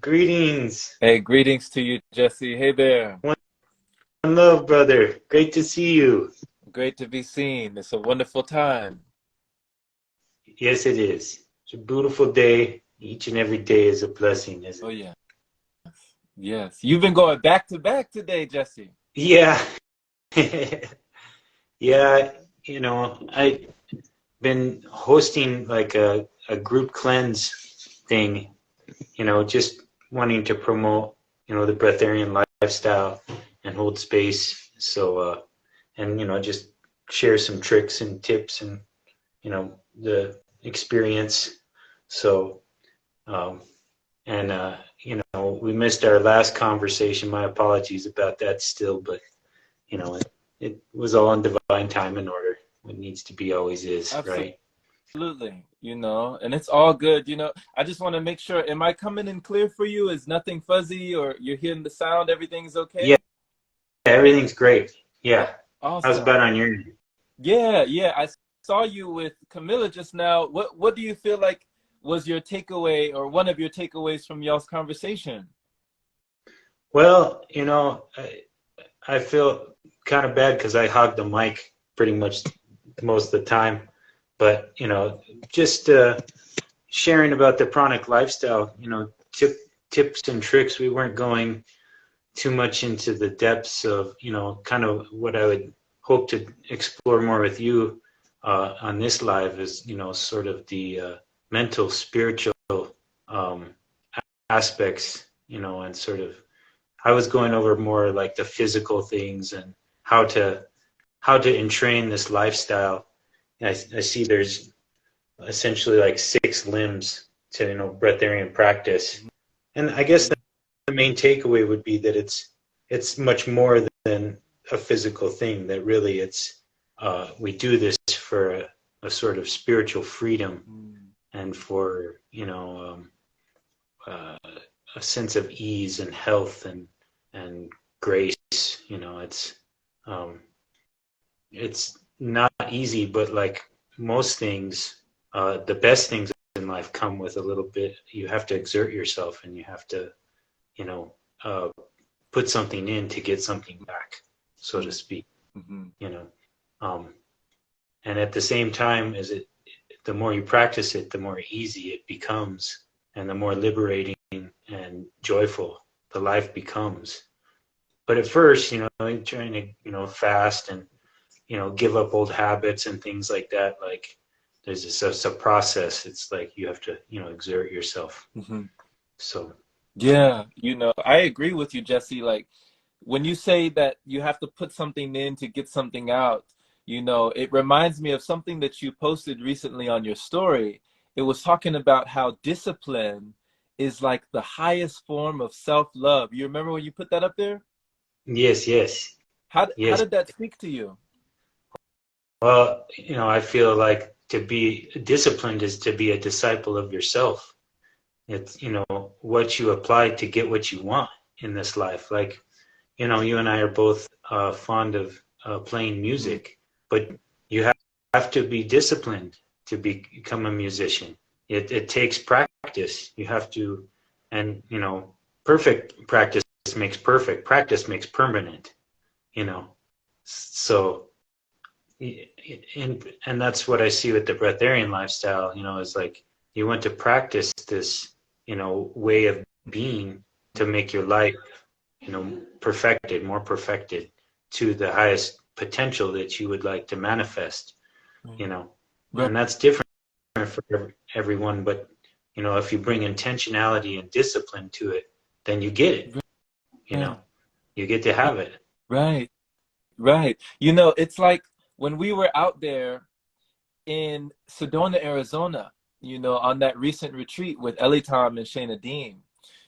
Greetings. Hey, greetings to you, Jesse. Hey there. One love, brother. Great to see you. Great to be seen. It's a wonderful time. Yes, it is. It's a beautiful day. Each and every day is a blessing, Oh, isn't it? yeah. Yes. You've been going back to back today, Jesse. Yeah. Yeah, I've been hosting like a group cleanse thing, just wanting to promote, the breatharian lifestyle and hold space. And, just share some tricks and tips and, the experience. So, um, and, we missed our last conversation. My apologies about that still, but, it was all in divine time and order. What needs to be always is, right? Absolutely. And it's all good. I just want to make sure, am I coming in clear for you? Is nothing fuzzy or you're hearing the sound? Everything's Yeah, okay? everything's great. Yeah. Oh, How's awesome. about on your end? Yeah, yeah. I saw you with Camilla just now. What do you feel like was your takeaway or one of your takeaways from y'all's conversation? Well, I feel kind of bad because I hog the mic pretty much most of the time. But, just sharing about the pranic lifestyle, tips and tricks. We weren't going too much into the depths of, kind of what I would hope to explore more with you on this live is, sort of the mental, spiritual um, aspects, and sort of I was going over more like the physical things and how to entrain this lifestyle. I see there's essentially like 6 limbs to breatharian practice, and I guess the main takeaway would be that it's much more than a physical thing. That really it's we do this for a sort of spiritual freedom Mm. and for uh, a sense of ease and health and grace. Um, it's not easy, but like most things, the best things in life come with a little bit. You have to exert yourself, and you have to, you know, uh, put something in to get something back, so to speak. Mhm. You know, um, and at the same time, the more you practice it, the more easy it becomes, and the more liberating and joyful the life becomes. But at first, you're trying to, fast and, give up old habits and things like that. Like there's it's a process. It's like you have to, exert yourself. Mhm. So, Yeah, I agree with you, Jesse. Like when you say that you have to put something in to get something out, it reminds me of something that you posted recently on your story. It was talking about how discipline is like the highest form of self-love. You remember when you put that up there? yes, yes, How yes. did that speak to you? Well, I feel like to be disciplined is to be a disciple of yourself. It's, what you apply to get what you want in this life. Like, you and I are both fond of playing Mhm. music, but you have to be disciplined to become a musician. It takes practice. You have to, and, perfect practice makes perfect. Practice makes permanent, you know. So, and that's what I see with the breatharian lifestyle, is like you want to practice this, way of being to make your life, perfected, more perfected to the highest potential that you would like to manifest, you know. Right. And that's different for everyone, but if you bring intentionality and discipline to it, then you get it, you know. Right. You get to have it. Right. Right. It's like when we were out there in Sedona, Arizona, on that recent retreat with Elitom and Shayna Dean,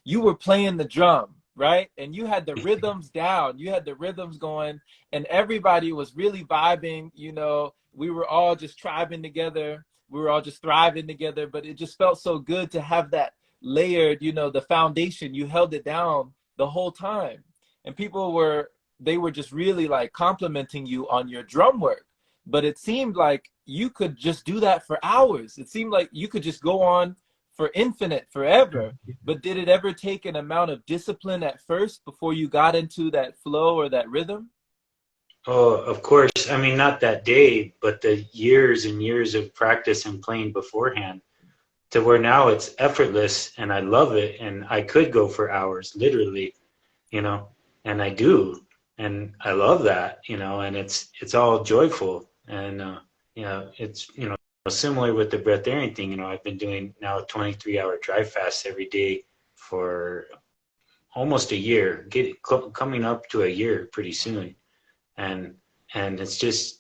you were playing the drum, right? And you had the rhythms down. You had the rhythms going, and everybody was really vibing. We were all just tribing together. We were all just thriving together. But it just felt so good to have that layered, the foundation. You held it down the whole time, and they were just really like complimenting you on your drum work, but it seemed like you could just do that for hours. It seemed like you could just go on for infinite, forever. But did it ever take an amount of discipline at first before you got into that flow or that rhythm? Oh, of course. I mean, not that day, but the years and years of practice and playing beforehand, to where now it's effortless and I love it, and I could go for hours, literally, you know, and I do, and I love that, and it's all joyful, and it's similar with the breatharian thing. I've been doing now a 23-hour dry fast every day for almost a year, coming up to a year pretty soon, and it's just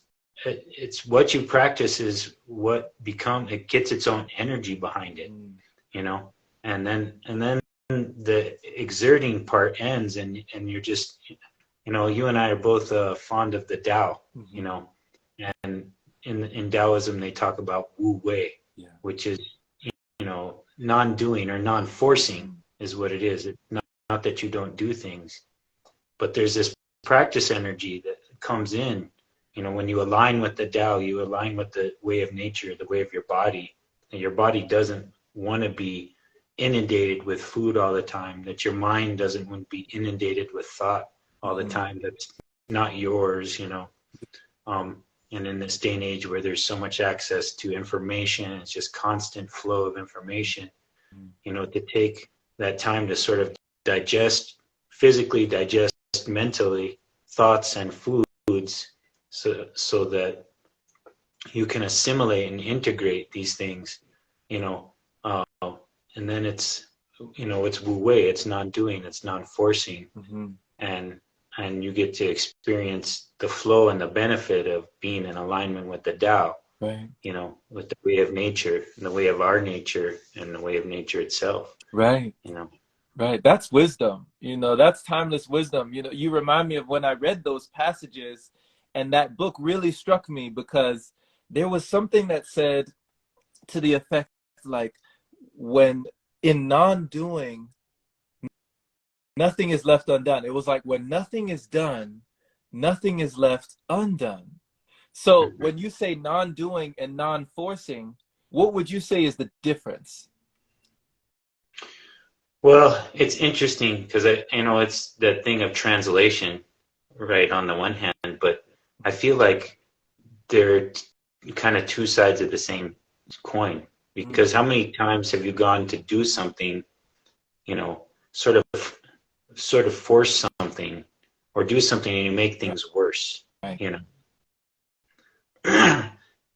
it's what you practice is what it gets its own energy behind it, you know, and then the exerting part ends, and you're just, you and I are both fond of the Tao, and in Taoism they talk about Wu Wei, which is, non-doing or non-forcing is what it is. It's not that you don't do things, but there's this practice energy that comes in, when you align with the Tao, you align with the way of nature, the way of your body, and your body doesn't want to be inundated with food all the time, that your mind doesn't want to be inundated with thought all the time that's not yours, and in this day and age where there's so much access to information, it's just constant flow of information, to take that time to sort of physically digest mentally thoughts and foods, so that you can assimilate and integrate these things, and then it's Wu Wei, it's non-doing, it's non-forcing, and you get to experience the flow and the benefit of being in alignment with the Tao, Right. With the way of nature and the way of our nature and the way of nature itself. Right. Right. That's wisdom. That's timeless wisdom. You remind me of when I read those passages, and that book really struck me because there was something that said to the effect like, when in non-doing, nothing is left undone. It was like, when nothing is done, nothing is left undone. So when you say non-doing and non-forcing, what would you say is the difference? Well, it's interesting because it's the thing of translation, right, on the one hand, but I feel like they're kind of two sides of the same coin. Because how many times have you gone to do something, sort of force something or do something, and you make things worse, Right.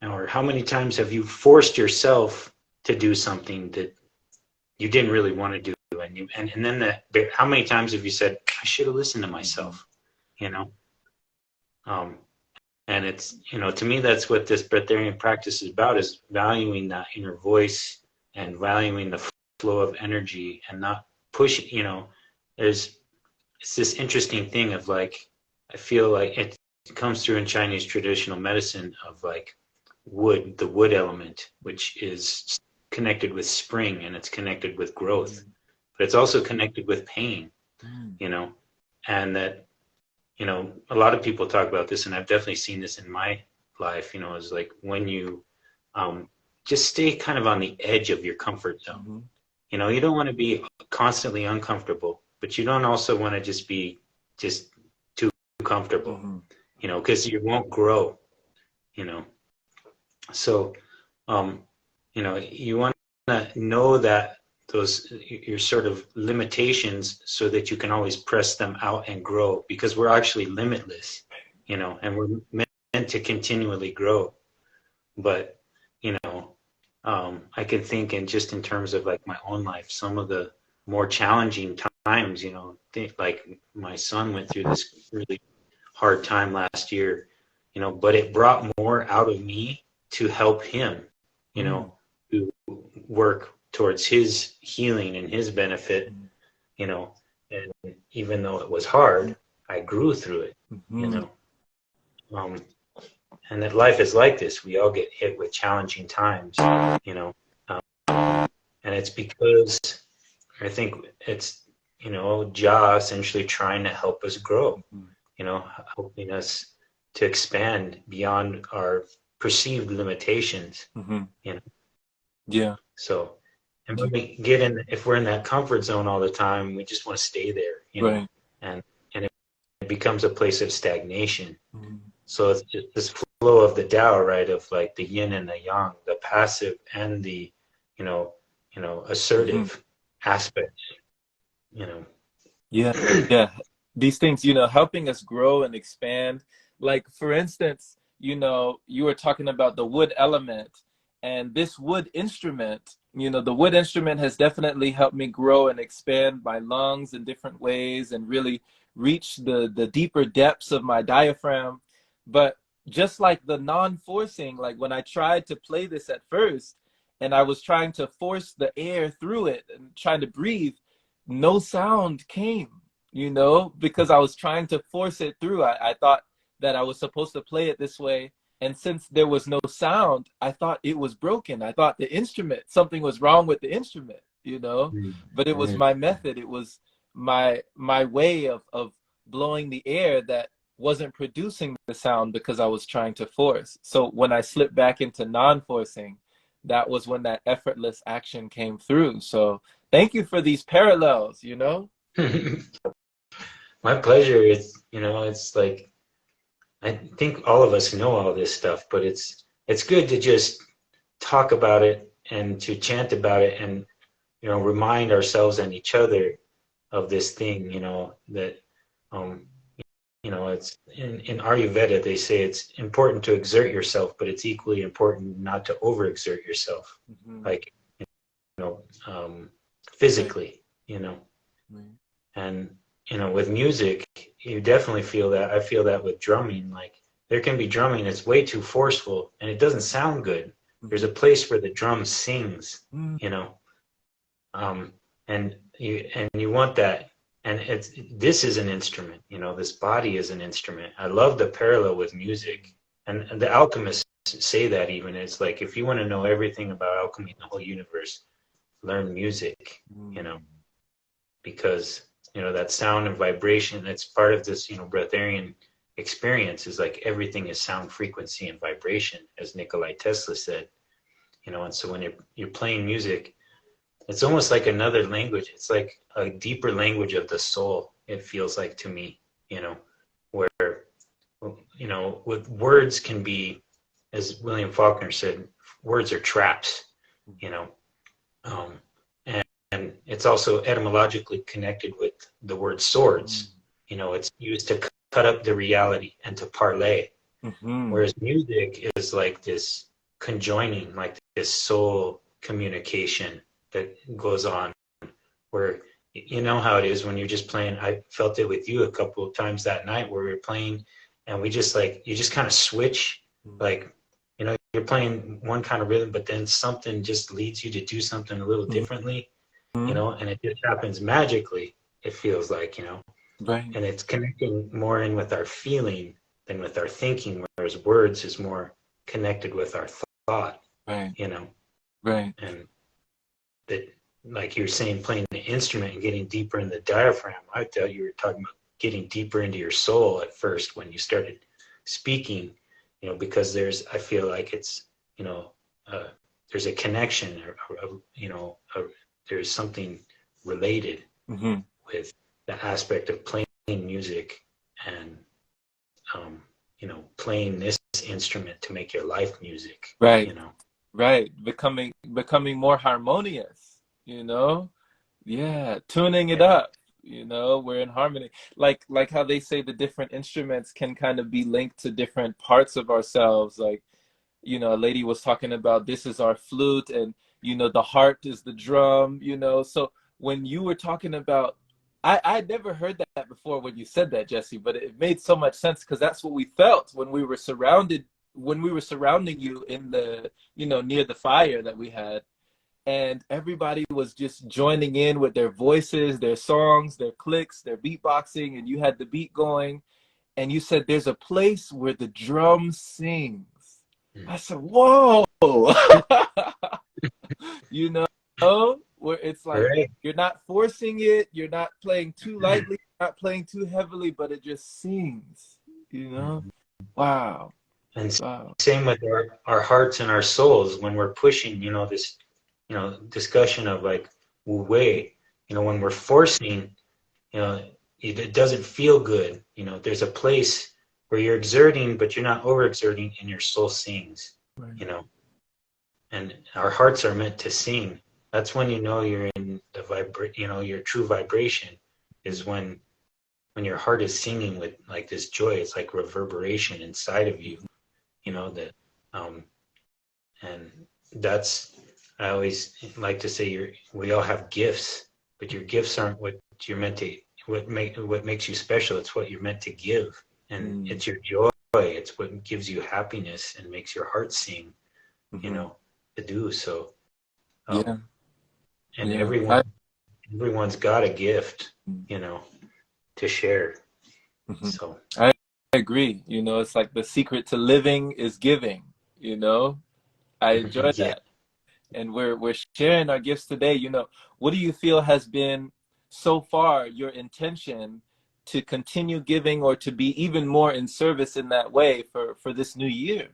Or how many times have you forced yourself to do something that you didn't really want to do, and then how many times have you said, I should have listened to myself, and it's, to me, that's what this breatharian practice is about, is valuing that inner voice and valuing the flow of energy and not pushing, it's this interesting thing of like, I feel like it comes through in Chinese traditional medicine of like the wood element, which is connected with spring and it's connected with growth, but it's also connected with pain, and that, a lot of people talk about this, and I've definitely seen this in my life, is like when you just stay kind of on the edge of your comfort zone. You don't want to be constantly uncomfortable, but you don't also want to just be too comfortable, because you won't grow, So, you want to know that your sort of limitations, so that you can always press them out and grow, because we're actually limitless, and we're meant to continually grow. But, I can think in terms of like my own life, some of the more challenging times, like my son went through this really hard time last year, but it brought more out of me to help him, to work towards his healing and his benefit, and even though it was hard, I grew through it, and that life is like this. We all get hit with challenging times, and it's because I think it's, Jah essentially trying to help us grow, helping us to expand beyond our perceived limitations, Yeah. So, And when we get in, if we're in that comfort zone all the time, we just want to stay there, you know, Right. and it becomes a place of stagnation. Mm. So it's just this flow of the Tao, right? Of like the yin and the yang, the passive and the, you know, Mhm. assertive aspects, you know. Yeah, yeah. These things, helping us grow and expand. Like, for instance, you were talking about the wood element and this wood instrument. The wood instrument has definitely helped me grow and expand my lungs in different ways and really reach the deeper depths of my diaphragm. But just like the non-forcing, like when I tried to play this at first and I was trying to force the air through it and trying to breathe, no sound came, because I was trying to force it through. I thought that I was supposed to play it this way. And since there was no sound, I thought it was broken. I thought something was wrong with the instrument. But it was Mm. my method. It was my way of blowing the air that wasn't producing the sound because I was trying to force. So when I slipped back into non-forcing, that was when that effortless action came through. So thank you for these parallels. My pleasure. It's like I think all of us know all this stuff, but it's good to just talk about it and to chant about it and remind ourselves and each other of this thing, that um it's in Ayurveda they say it's important to exert yourself, but it's equally important not to overexert yourself, Mm-hmm. like you know Right. physically, Right. and with music you definitely feel that. I feel that with drumming. Like there can be drumming that's way too forceful and it doesn't sound good. There's a place where the drum sings, Mm-hmm. you know um, and you want that. And this is an instrument. This body is an instrument. I love the parallel with music, and the alchemists say that. Even it's like if you want to know everything about alchemy in the whole universe, learn music. you know because that sound and vibration, that's part of this breatharian experience, is like everything is sound, frequency, and vibration, as Nikolai Tesla said. And so when you're playing music, it's almost like another language. It's like a deeper language of the soul, it feels like to me, where, with words can be, as William Faulkner said, words are traps, you know. Um, and it's also etymologically connected with the word swords. It's used to cut up the reality and to parlay, Mm-hmm. whereas music is like this conjoining, like this soul communication that goes on, where you know how it is when you're just playing. I felt it with you a couple of times that night where we were playing, and we just like, you just kind of switch, like you're playing one kind of rhythm, but then something just leads you to do something a little differently, Mm-hmm. and it just happens magically. It feels like, Right. and it's connecting more in with our feeling than with our thinking, whereas words is more connected with our thought, Right. you know, Right. and that, like you're saying, playing the instrument and getting deeper in the diaphragm. I thought you were talking about getting deeper into your soul at first when you started speaking, because I feel like it's, uh, there's a connection, there's something related Mm-hmm. with the aspect of playing music and, um, playing this instrument to make your life music, Right. Right. Becoming more harmonious. Yeah. Tuning it Yeah. up. We're in harmony. Like how they say the different instruments can kind of be linked to different parts of ourselves. Like, a lady was talking about this is our flute and the heart is the drum. So when you were talking about, I'd never heard that before when you said that, Jesse, but it made so much sense because that's what we felt when we were surrounding you in the near the fire that we had, and everybody was just joining in with their voices, their songs, their clicks, their beatboxing, and you had the beat going, and you said there's a place where the drum sings. I said, whoa. you know, where it's like Right. you're not forcing it, you're not playing too lightly, not playing too heavily, but it just sings, you know? Wow. And Wow. same with our hearts and our souls when we're pushing, this, discussion of like wu wei, when we're forcing, it doesn't feel good. There's a place where you're exerting, but you're not overexerting, and your soul sings. Right. And our hearts are meant to sing. That's when you're in the your true vibration is when your heart is singing with like this joy. It's like reverberation inside of you, and that's, I always like to say, we all have gifts, but your gifts aren't what you're meant to, what makes you special. It's what you're meant to give. And it's your joy. It's what gives you happiness and makes your heart sing, to do. So, yeah. And everyone's got a gift, to share. So I agree. It's like the secret to living is giving, I enjoy that. And we're sharing our gifts today. What do you feel has been so far your intention to continue giving, or to be even more in service in that way for this new year?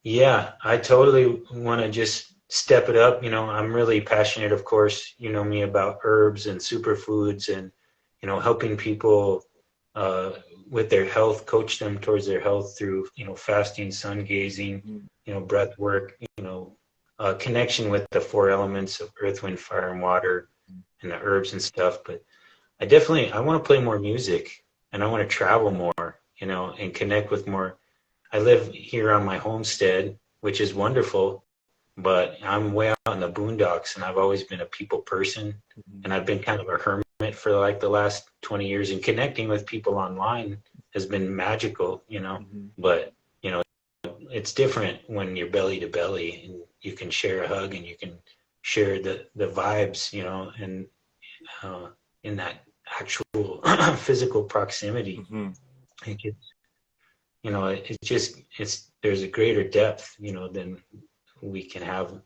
Yeah, I totally want to just step it up. I'm really passionate, of course, me, about herbs and superfoods, and helping people with their health, coach them towards their health through fasting, sun gazing, breath work, connection with the four elements of earth, wind, fire, and water, and the herbs and stuff. But I want to play more music, and I want to travel more, and connect with more. I live here on my homestead, which is wonderful, but I'm way out in the boondocks, and I've always been a people person, and I've been kind of a hermit for like the last 20 years, and connecting with people online has been magical, but it's different when you're belly to belly, and you can share a hug, and you can share the vibes, and in that actual physical proximity. There's a greater depth, than we can have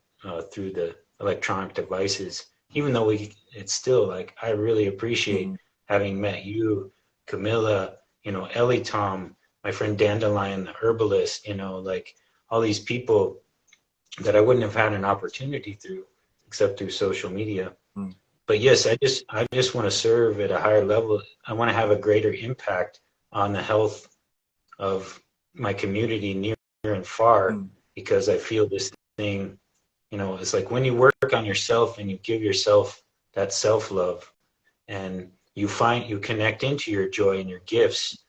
through the electronic devices. Even though it's still like, I really appreciate having met you, Camilla, Ellie Tom, my friend Dandelion, the herbalist, like all these people that I wouldn't have had an opportunity through, except through social media. But yes, I just want to serve at a higher level. I want to have a greater impact on the health of my community near and far, because I feel this thing, it's like when you work on yourself and you give yourself that self-love, and you connect into your joy and your gifts,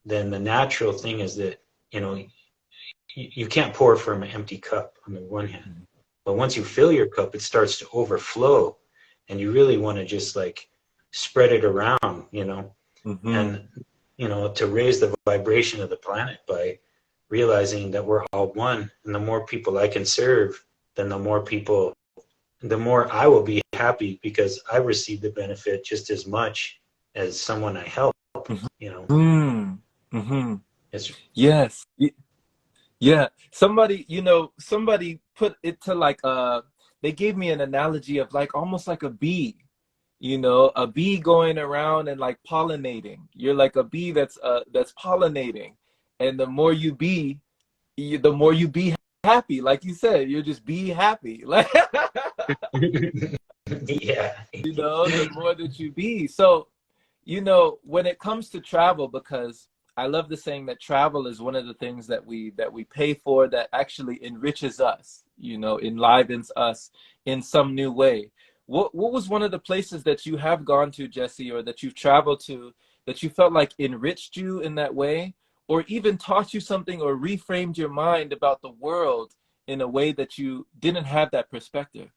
then the natural thing is that, you can't pour from an empty cup on the one hand, but once you fill your cup, it starts to overflow, and you really want to just like spread it around, and, to raise the vibration of the planet by realizing that we're all one. And the more people I can serve, then the more I will be happy, because I receive the benefit just as much as someone I help, Yes. Yeah. Somebody put it to like, they gave me an analogy of like almost like a bee, a bee going around and like pollinating. You're like a bee that's pollinating, and the more you be, the more you be happy. Like you said, you're just be happy. Like, yeah, the more that you be. So, when it comes to travel, because I love the saying that travel is one of the things that we pay for, that actually enriches us, enlivens us in some new way. What was one of the places that you have gone to, Jesse, or that you've traveled to, that you felt like enriched you in that way, or even taught you something, or reframed your mind about the world in a way that you didn't have that perspective?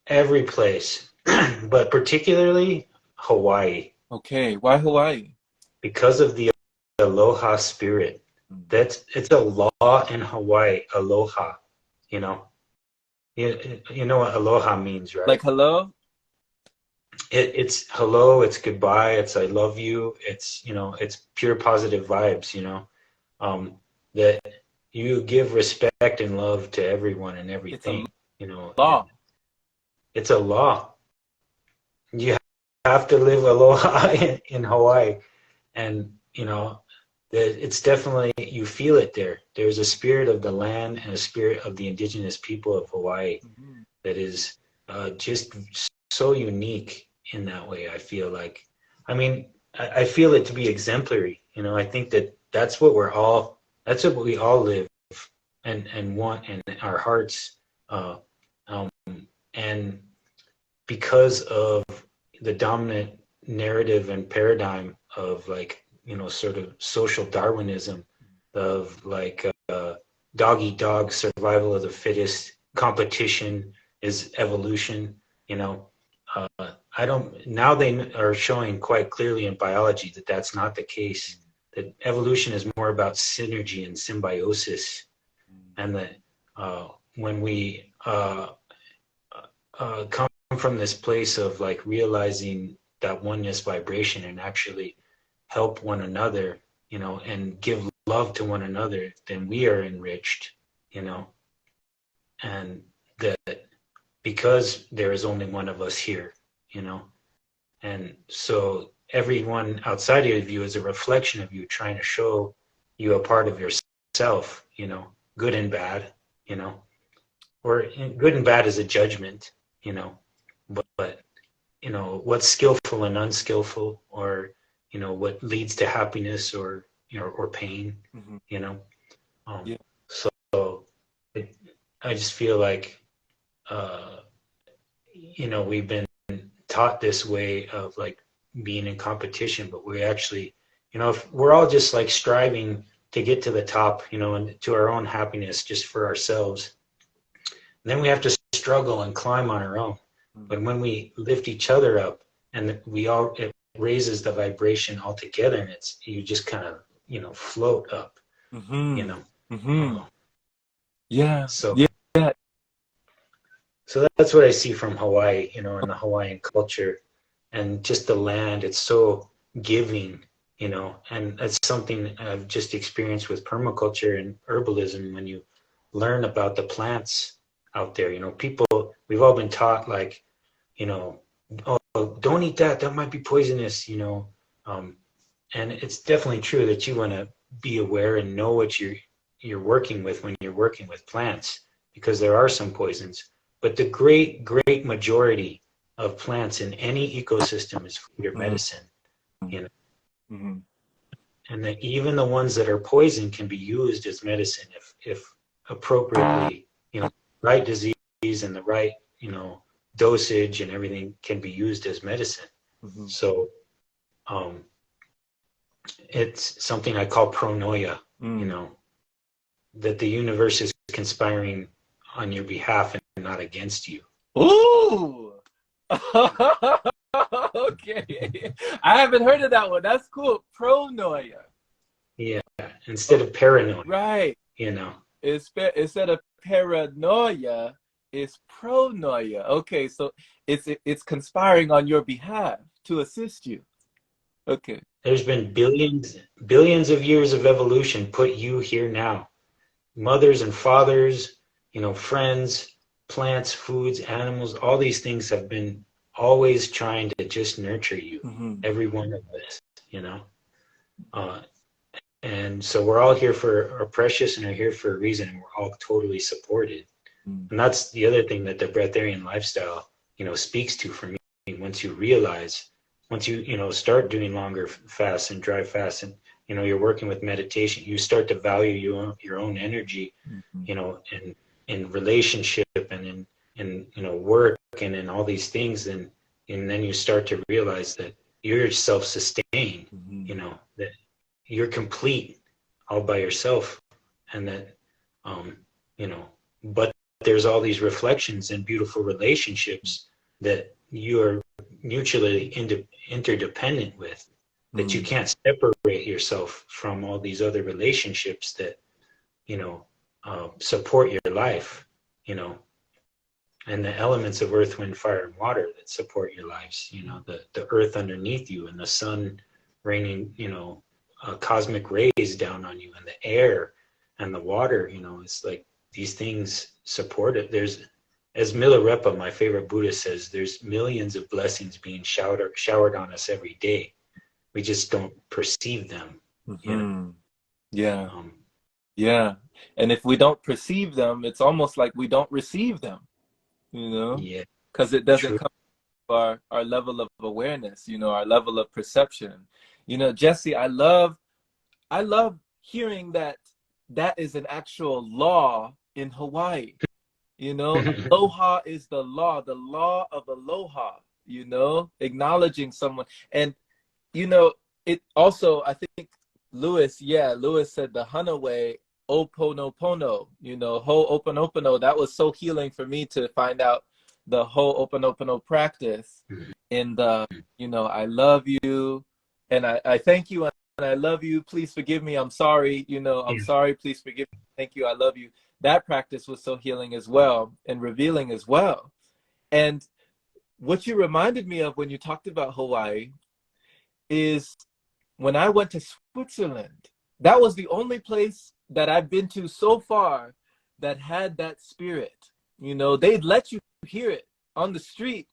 Every place, but particularly Hawaii. Okay, why Hawaii? Because of the aloha spirit. It's a law in Hawaii, aloha. You know what aloha means, right? Like hello? It's hello, it's goodbye, it's I love you, it's it's pure positive vibes, that you give respect and love to everyone and everything. Law. It's a law. You have to live aloha in Hawaii. And it's definitely, you feel it there. There's a spirit of the land and a spirit of the indigenous people of Hawaii Mhm. that is just so unique in that way. I feel like, I mean, I feel it to be exemplary. You know, I think that that's what we all live and want in our hearts. Uh, um, and because of the dominant narrative and paradigm of like, you know, sort of social Darwinism of like dog eat dog, survival of the fittest, competition is evolution, you know. I don't, now they are showing quite clearly in biology that that's not the case, that evolution is more about synergy and symbiosis, and that when we come from this place of like realizing that oneness vibration and actually help one another, you know, and give love to one another, then we are enriched, you know, and that because there is only one of us here, you know, and so everyone outside of you is a reflection of you, trying to show you a part of yourself, you know, good and bad, you know, or good and bad is a judgment, you know, but you know what's skillful and unskillful, or you know what leads to happiness or, you know, or pain, Mhm. you know. Yeah. So it, I just feel like you know we've been taught this way of like being in competition, but we actually, you know, if we're all just like striving to get to the top, you know, and to our own happiness just for ourselves, then we have to struggle and climb on our own. Mhm. But when we lift each other up and we all, it raises the vibration all together, and it's, you just kind of, you know, float up, you Mhm. know. Mhm. Uh, Yeah. so, Yeah. Yeah. so that's what I see from Hawaii, you know, and the Hawaiian culture and just the land. It's so giving, you know, and that's something I've just experienced with permaculture and herbalism. When you learn about the plants out there, you know, people, we've all been taught like, you know, oh, don't eat that. That might be poisonous, you know. Um, and it's definitely true that you want to be aware and know what you're working with when you're working with plants, because there are some poisons. But the great majority of plants in any ecosystem is food or Mhm. medicine, you know. Mhm. And that even the ones that are poison can be used as medicine if appropriately, you know, right disease and the right, you know, dosage and everything can be used as medicine. Mhm. So um, it's something I call pronoia, you Mm. know, that the universe is conspiring on your behalf and not against you. Ooh. Okay. I haven't heard of that one. That's cool. Pronoia. Yeah, instead Oh, of paranoia, right. you know. Instead of paranoia, it's pronoia. Okay, so it's conspiring on your behalf to assist you. Okay. There's been billions of years of evolution put you here now. Mothers and fathers, you know, friends, plants, foods, animals, all these things have been always trying to just nurture you, Mm-hmm. every one of us, you know. Uh, and so we're all here for, are precious and are here for a reason, and we're all totally supported. And that's the other thing that the breatharian lifestyle, you know, speaks to for me. Once you realize, once you, you know, start doing longer fasts and dry fasts, and you know, you're working with meditation, you start to value your own energy, Mm-hmm. you know, in relationship and in you know work and in all these things, and then you start to realize that you're self-sustained, Mm-hmm. you know, that you're complete all by yourself, and that you know, but there's all these reflections and beautiful relationships that you are mutually interdependent with, that you Mm-hmm. can't separate yourself from all these other relationships that, you know, support your life, you know, and the elements of earth, wind, fire, and water that support your lives, you know, the earth underneath you and the sun raining, you know, cosmic rays down on you, and the air and the water, you know, it's like these things support it. There's, as Milarepa, my favorite Buddhist, says, there's millions of blessings being showered on us every day. We just don't perceive them, you know. Mm-hmm. Yeah. Um, Yeah. And if we don't perceive them, it's almost like we don't receive them, you know, yeah, because it doesn't true. come to our level of awareness, you know, our level of perception. You know, Jesse, I love hearing that that is an actual law in Hawaii. You know, aloha is the law of aloha, you know, acknowledging someone. And, you know, it also, I think Lewis said the Hana way, Oponopono, you know, Ho Oponopono. That was so healing for me to find out the Ho Oponopono practice in the, you know, I love you and I thank you and I love you. Please forgive me. I'm sorry. You know, I'm Yeah, sorry. Please forgive me. Thank you. I love you. That practice was so healing as well and revealing as well. And what you reminded me of when you talked about Hawaii is when I went to Switzerland. That was the only place that I've been to so far that had that spirit. You know, they'd let you hear it on the street.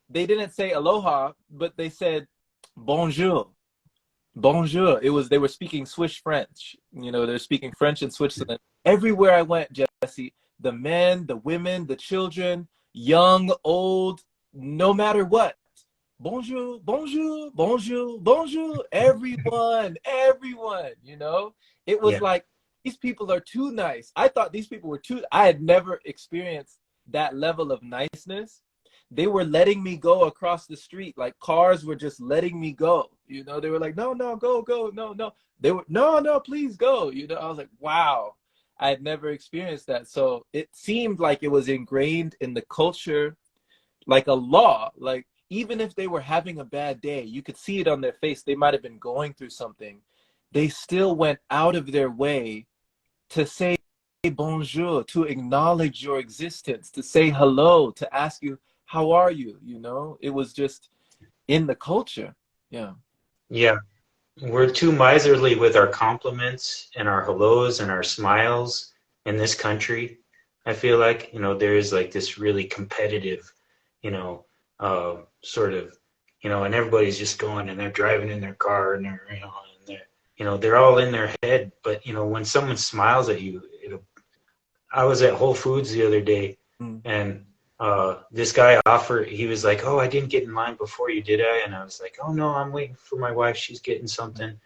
They didn't say aloha, but they said bonjour. Bonjour. It was they were speaking Swiss French. You know, they're speaking French in Switzerland. Everywhere I went, Jesse, the men, the women, the children, young, old, no matter what. Bonjour, bonjour, bonjour, bonjour. Everyone, you know? It was yeah, like these people are too nice. I thought these people were too I had never experienced that level of niceness. They were letting me go across the street. Like cars were just letting me go. You know, they were like, no, no, go, go, no, no. They were, no, no, please go. You know, I was like, wow, I had never experienced that. So it seemed like it was ingrained in the culture, like a law. Like even if they were having a bad day, you could see it on their face. They might have been going through something. They still went out of their way to say bonjour, to acknowledge your existence, to say hello, to ask you, how are you? You know, it was just in the culture. Yeah. yeah. We're too miserly with our compliments and our hellos and our smiles in this country. I feel like, there is like this really competitive, you know, sort of, and everybody's just going and they're driving in their car and they're all in their head. But, when someone smiles at you, I was at Whole Foods the other day, Mm. and this guy he was like, "Oh, I didn't get in line before you, did I?" And I was like, "Oh no, I'm waiting for my wife. She's getting something,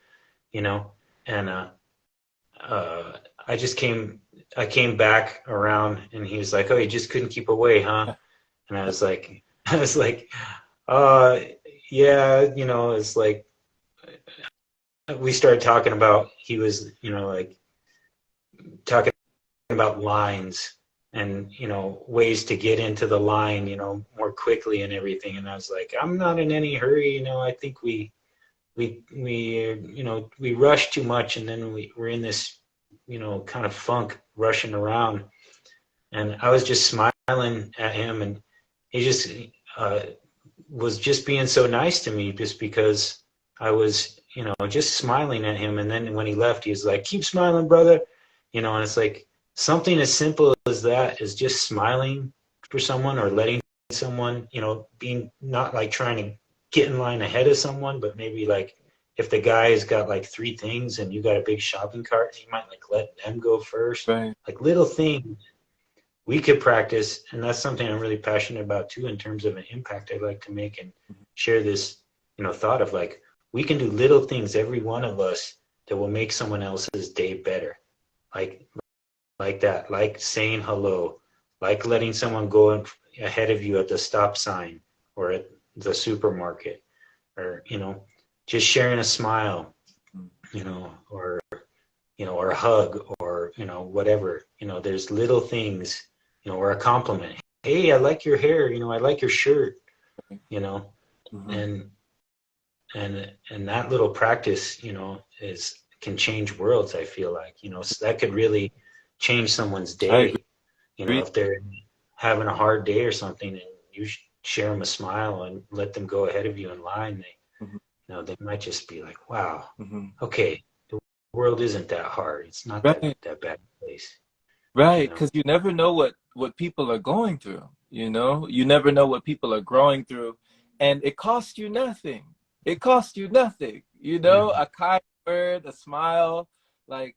you know." And uh, I just I came back around, and he was like, "Oh, you just couldn't keep away, huh?" And I was like, I was like, uh, yeah, it's like we started talking about he was, like talking about lines and ways to get into the line more quickly and everything, and I was like, I'm not in any hurry. I think we rush too much, and then we're in this kind of funk rushing around. And I was just smiling at him, and he just uh, was just being so nice to me just because I was just smiling at him. And then when he left, he was like, keep smiling, brother. And it's like something as simple as that is just smiling for someone, or letting someone, being not like trying to get in line ahead of someone, but maybe like if the guy has got like three things and you got a big shopping cart, you might like let them go first. Right. Like little things we could practice, and that's something I'm really passionate about too, in terms of an impact I'd like to make, and share this thought of like, we can do little things, every one of us, that will make someone else's day better. like like that, like saying hello, like letting someone go ahead of you at the stop sign or at the supermarket, or just sharing a smile, or or a hug, or whatever. There's little things, or a compliment. Hey, I like your hair. I like your shirt. You know, Mm-hmm. and and that little practice, is can change worlds. I feel like so that could really change someone's I agree. day. If they're having a hard day or something, and you share them a smile and let them go ahead of you in line, Mm-hmm. they might just be like, wow, Mm-hmm. okay, the world isn't that hard. It's not Right. that bad a place. Right. Because you never know what people are going through. You know, you never know what people are growing through, and it costs you nothing. It costs you nothing. You know, Mhm. a kind word, a smile. Like,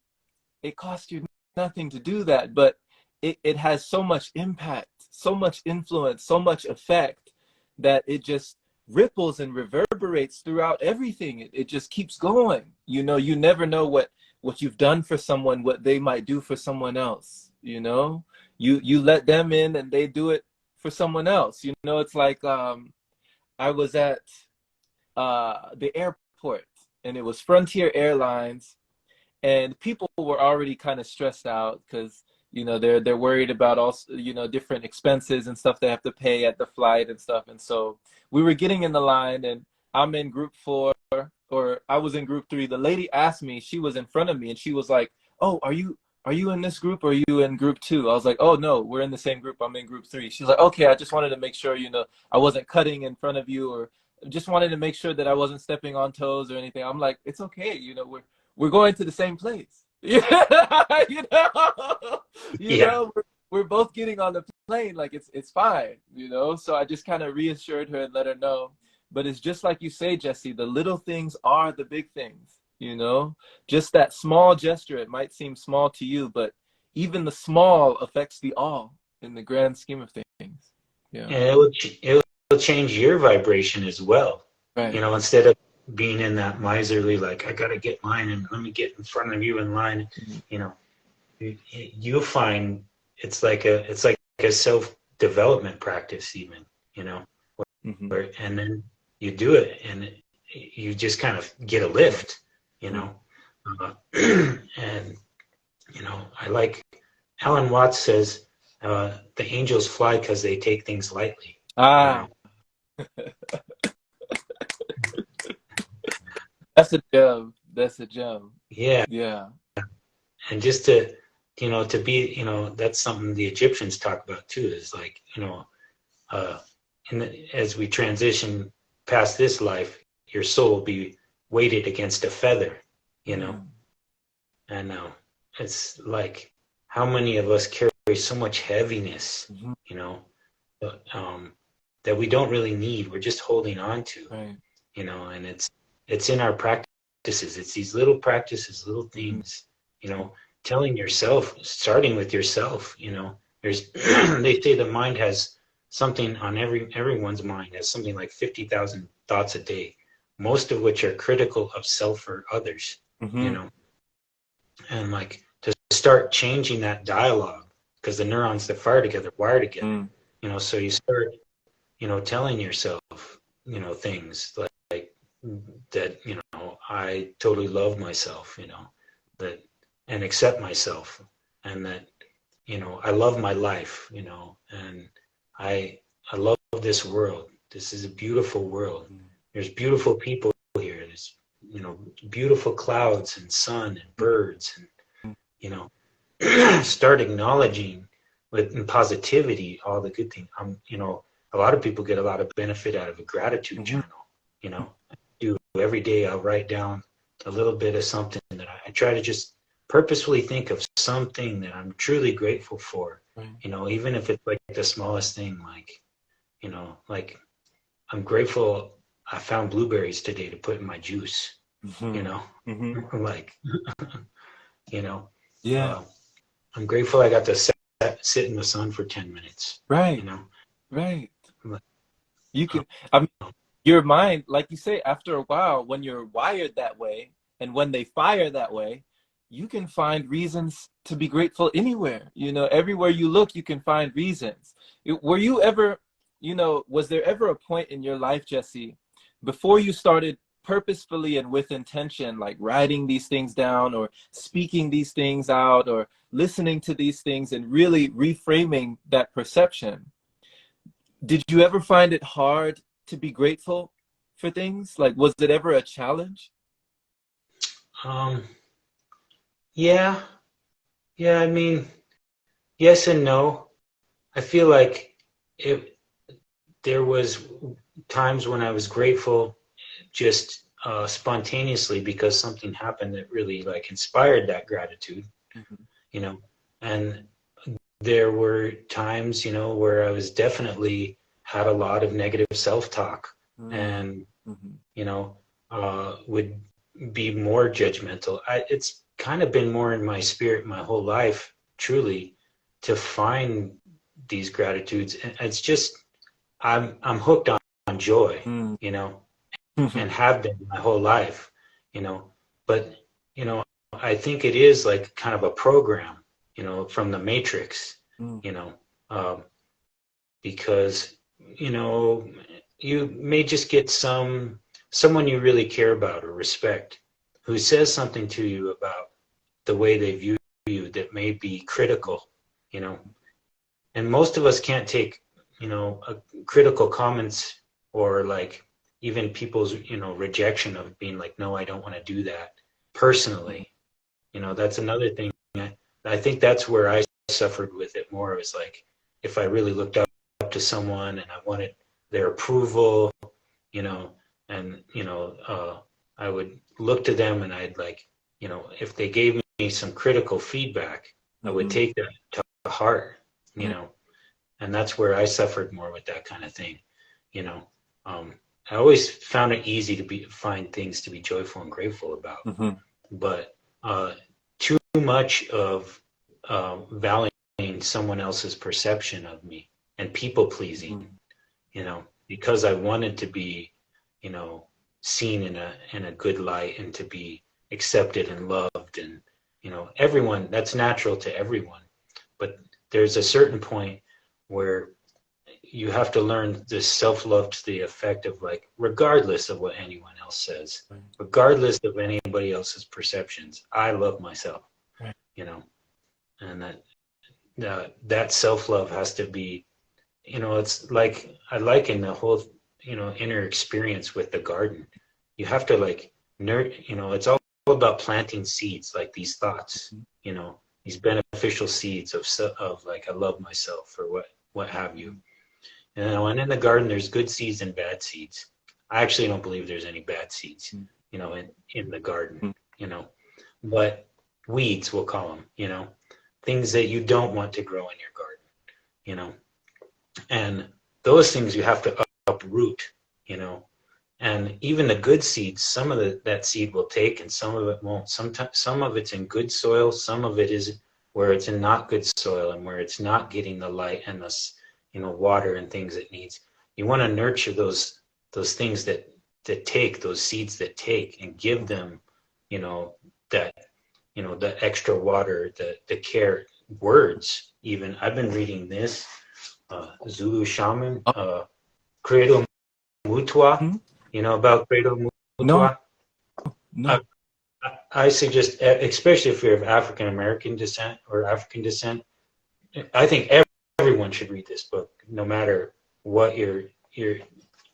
it costs you nothing to do that, but it has so much impact, so much influence, so much effect that it just ripples and reverberates throughout everything. It just keeps going. You know, you never know what you've done for someone, what they might do for someone else. You know, you let them in and they do it for someone else. You know, it's like I was at the airport, and it was Frontier Airlines, and people were already kind of stressed out because, you know, they're worried about also, you know, different expenses and stuff they have to pay at the flight and stuff. And so we were getting in the line, and I'm in group 4, or I was in group 3. The lady asked me, she was in front of me, and she was like, "Oh, are you in this group, or are you in group 2?" I was like, "Oh no, we're in the same group. I'm in group 3." She's like, "Okay, I just wanted to make sure, you know, I wasn't cutting in front of you, or just wanted to make sure that I wasn't stepping on toes or anything." I'm like, "It's okay, you know, we're going to the same place." Yeah, you know, Yeah. we're both getting on the plane, like it's fine, you know. So I just kind of reassured her and let her know. But it's just like you say, Jesse, the little things are the big things, you know. Just that small gesture, it might seem small to you, but even the small affects the all in the grand scheme of things. Yeah. And it will change your vibration as well. You Right. know, instead of being in that miserly, like, I got to get mine and let me get in front of you in line, Mhm. you know, you'll find it's like a self-development practice even, you know, Mhm. where, and then you do it and you just kind of get a lift, you Mhm. know. Uh, and, you know, I like Alan Watts says, the angels fly because they take things lightly, you Ah, know. that's a gem. That's a gem. Yeah. Yeah. And just to, to be, that's something the Egyptians talk about too, is like, uh, as we transition past this life, your soul will be weighted against a feather, you know. Mm. And it's like, how many of us carry so much heaviness, Mhm. you know, that we don't really need. We're just holding on to, Right. and it's in our practices. It's these little practices, little Mhm. things, you know, telling yourself, starting with yourself, there's they say the mind has something on everyone's mind has something like 50,000 thoughts a day, most of which are critical of self or others, you Mhm. know, and like to start changing that dialogue, because the neurons that fire together wire together, Mm. so you start, telling yourself, things like that, I totally love myself, that, and accept myself, and that, I love my life, and I love this world. This is a beautiful world. Mm. There's beautiful people here. There's, beautiful clouds and sun and birds, and, you know, start acknowledging with positivity all the good things. A lot of people get a lot of benefit out of a gratitude Mhm. journal. Do every day. I'll write down a little bit of something that I try to just purposefully think of something that I'm truly grateful for. Right. Even if it's like the smallest thing, like I'm grateful I found blueberries today to put in my juice. You Mhm. know, Mhm. like you know. Yeah. Uh, I'm grateful I got to sit in the sun for 10 minutes, you Right. know? Right. Like, You can, I mean, your mind, like you say, after a while, when you're wired that way and when they fire that way, you can find reasons to be grateful anywhere. You know, everywhere you look, you can find reasons. Were you ever, you know, was there ever a point in your life, Jesse, before you started purposefully and with intention, like writing these things down or speaking these things out or listening to these things and really reframing that perception? Did you ever find it hard to be grateful for things? Like, was it ever a challenge? um, yeah, yeah, I mean, yes and no. I feel like it, there was times when I was grateful just spontaneously because something happened that really like inspired that gratitude, Mm-hmm. you know, and there were times, where I was definitely had a lot of negative self-talk and, Mm-hmm. would be more judgmental. It's kind of been more in my spirit my whole life, truly, to find these gratitudes. And it's just, I'm hooked on joy, Mm. you know, and have been my whole life, you know. But, you know, I think it is like kind of a program, you know, from the Matrix, Mm. you know, because, you know, you may just get someone you really care about or respect who says something to you about the way they view you that may be critical, you know. And most of us can't take, you know, critical comments or like even people's, you know, rejection of being like, no, I don't want to do that personally. You know, that's another thing. I think that's where I suffered with it more. It was like if I really looked up to someone and I wanted their approval, you know, and you know, I would look to them and I'd like, you know, if they gave me some critical feedback, I would take that to heart, you know, and that's where I suffered more with that kind of thing, you know. I always found it easy to find things to be joyful and grateful about, Mm-hmm. but too much of valuing someone else's perception of me and people pleasing, Mm-hmm. you know, because I wanted to be, you know, seen in a good light and to be accepted and loved, and you know, everyone, that's natural to everyone, but there's a certain point where you have to learn this self-love to the effect of like, regardless of what anyone else says, Right. regardless of anybody else's perceptions, I love myself, Right. you know, and that self-love has to be, you know, it's like I liken the whole, you know, inner experience with the garden. You have to like you know, it's all about planting seeds, like these thoughts, you know, these beneficial seeds of like I love myself or what have you. You know, and in the garden there's good seeds and bad seeds. I actually don't believe there's any bad seeds, you know, in the garden, you know, but weeds, we'll call them, you know, things that you don't want to grow in your garden, you know, and those things you have to uproot, you know. And even the good seeds, some of that seed will take and some of it won't. Sometimes some of it's in good soil, some of it is where it's in not good soil and where it's not getting the light and the, you know, water and things it needs. You want to nurture those things that take, those seeds that take, and give them, you know, that, you know, the extra water, the care, words. Even I've been reading this Zulu shaman, Credo Mutua. Mm-hmm. You know about Credo No, Mutua? no. I, I suggest, especially if you're of African American descent or African descent, I think everyone should read this book, no matter what your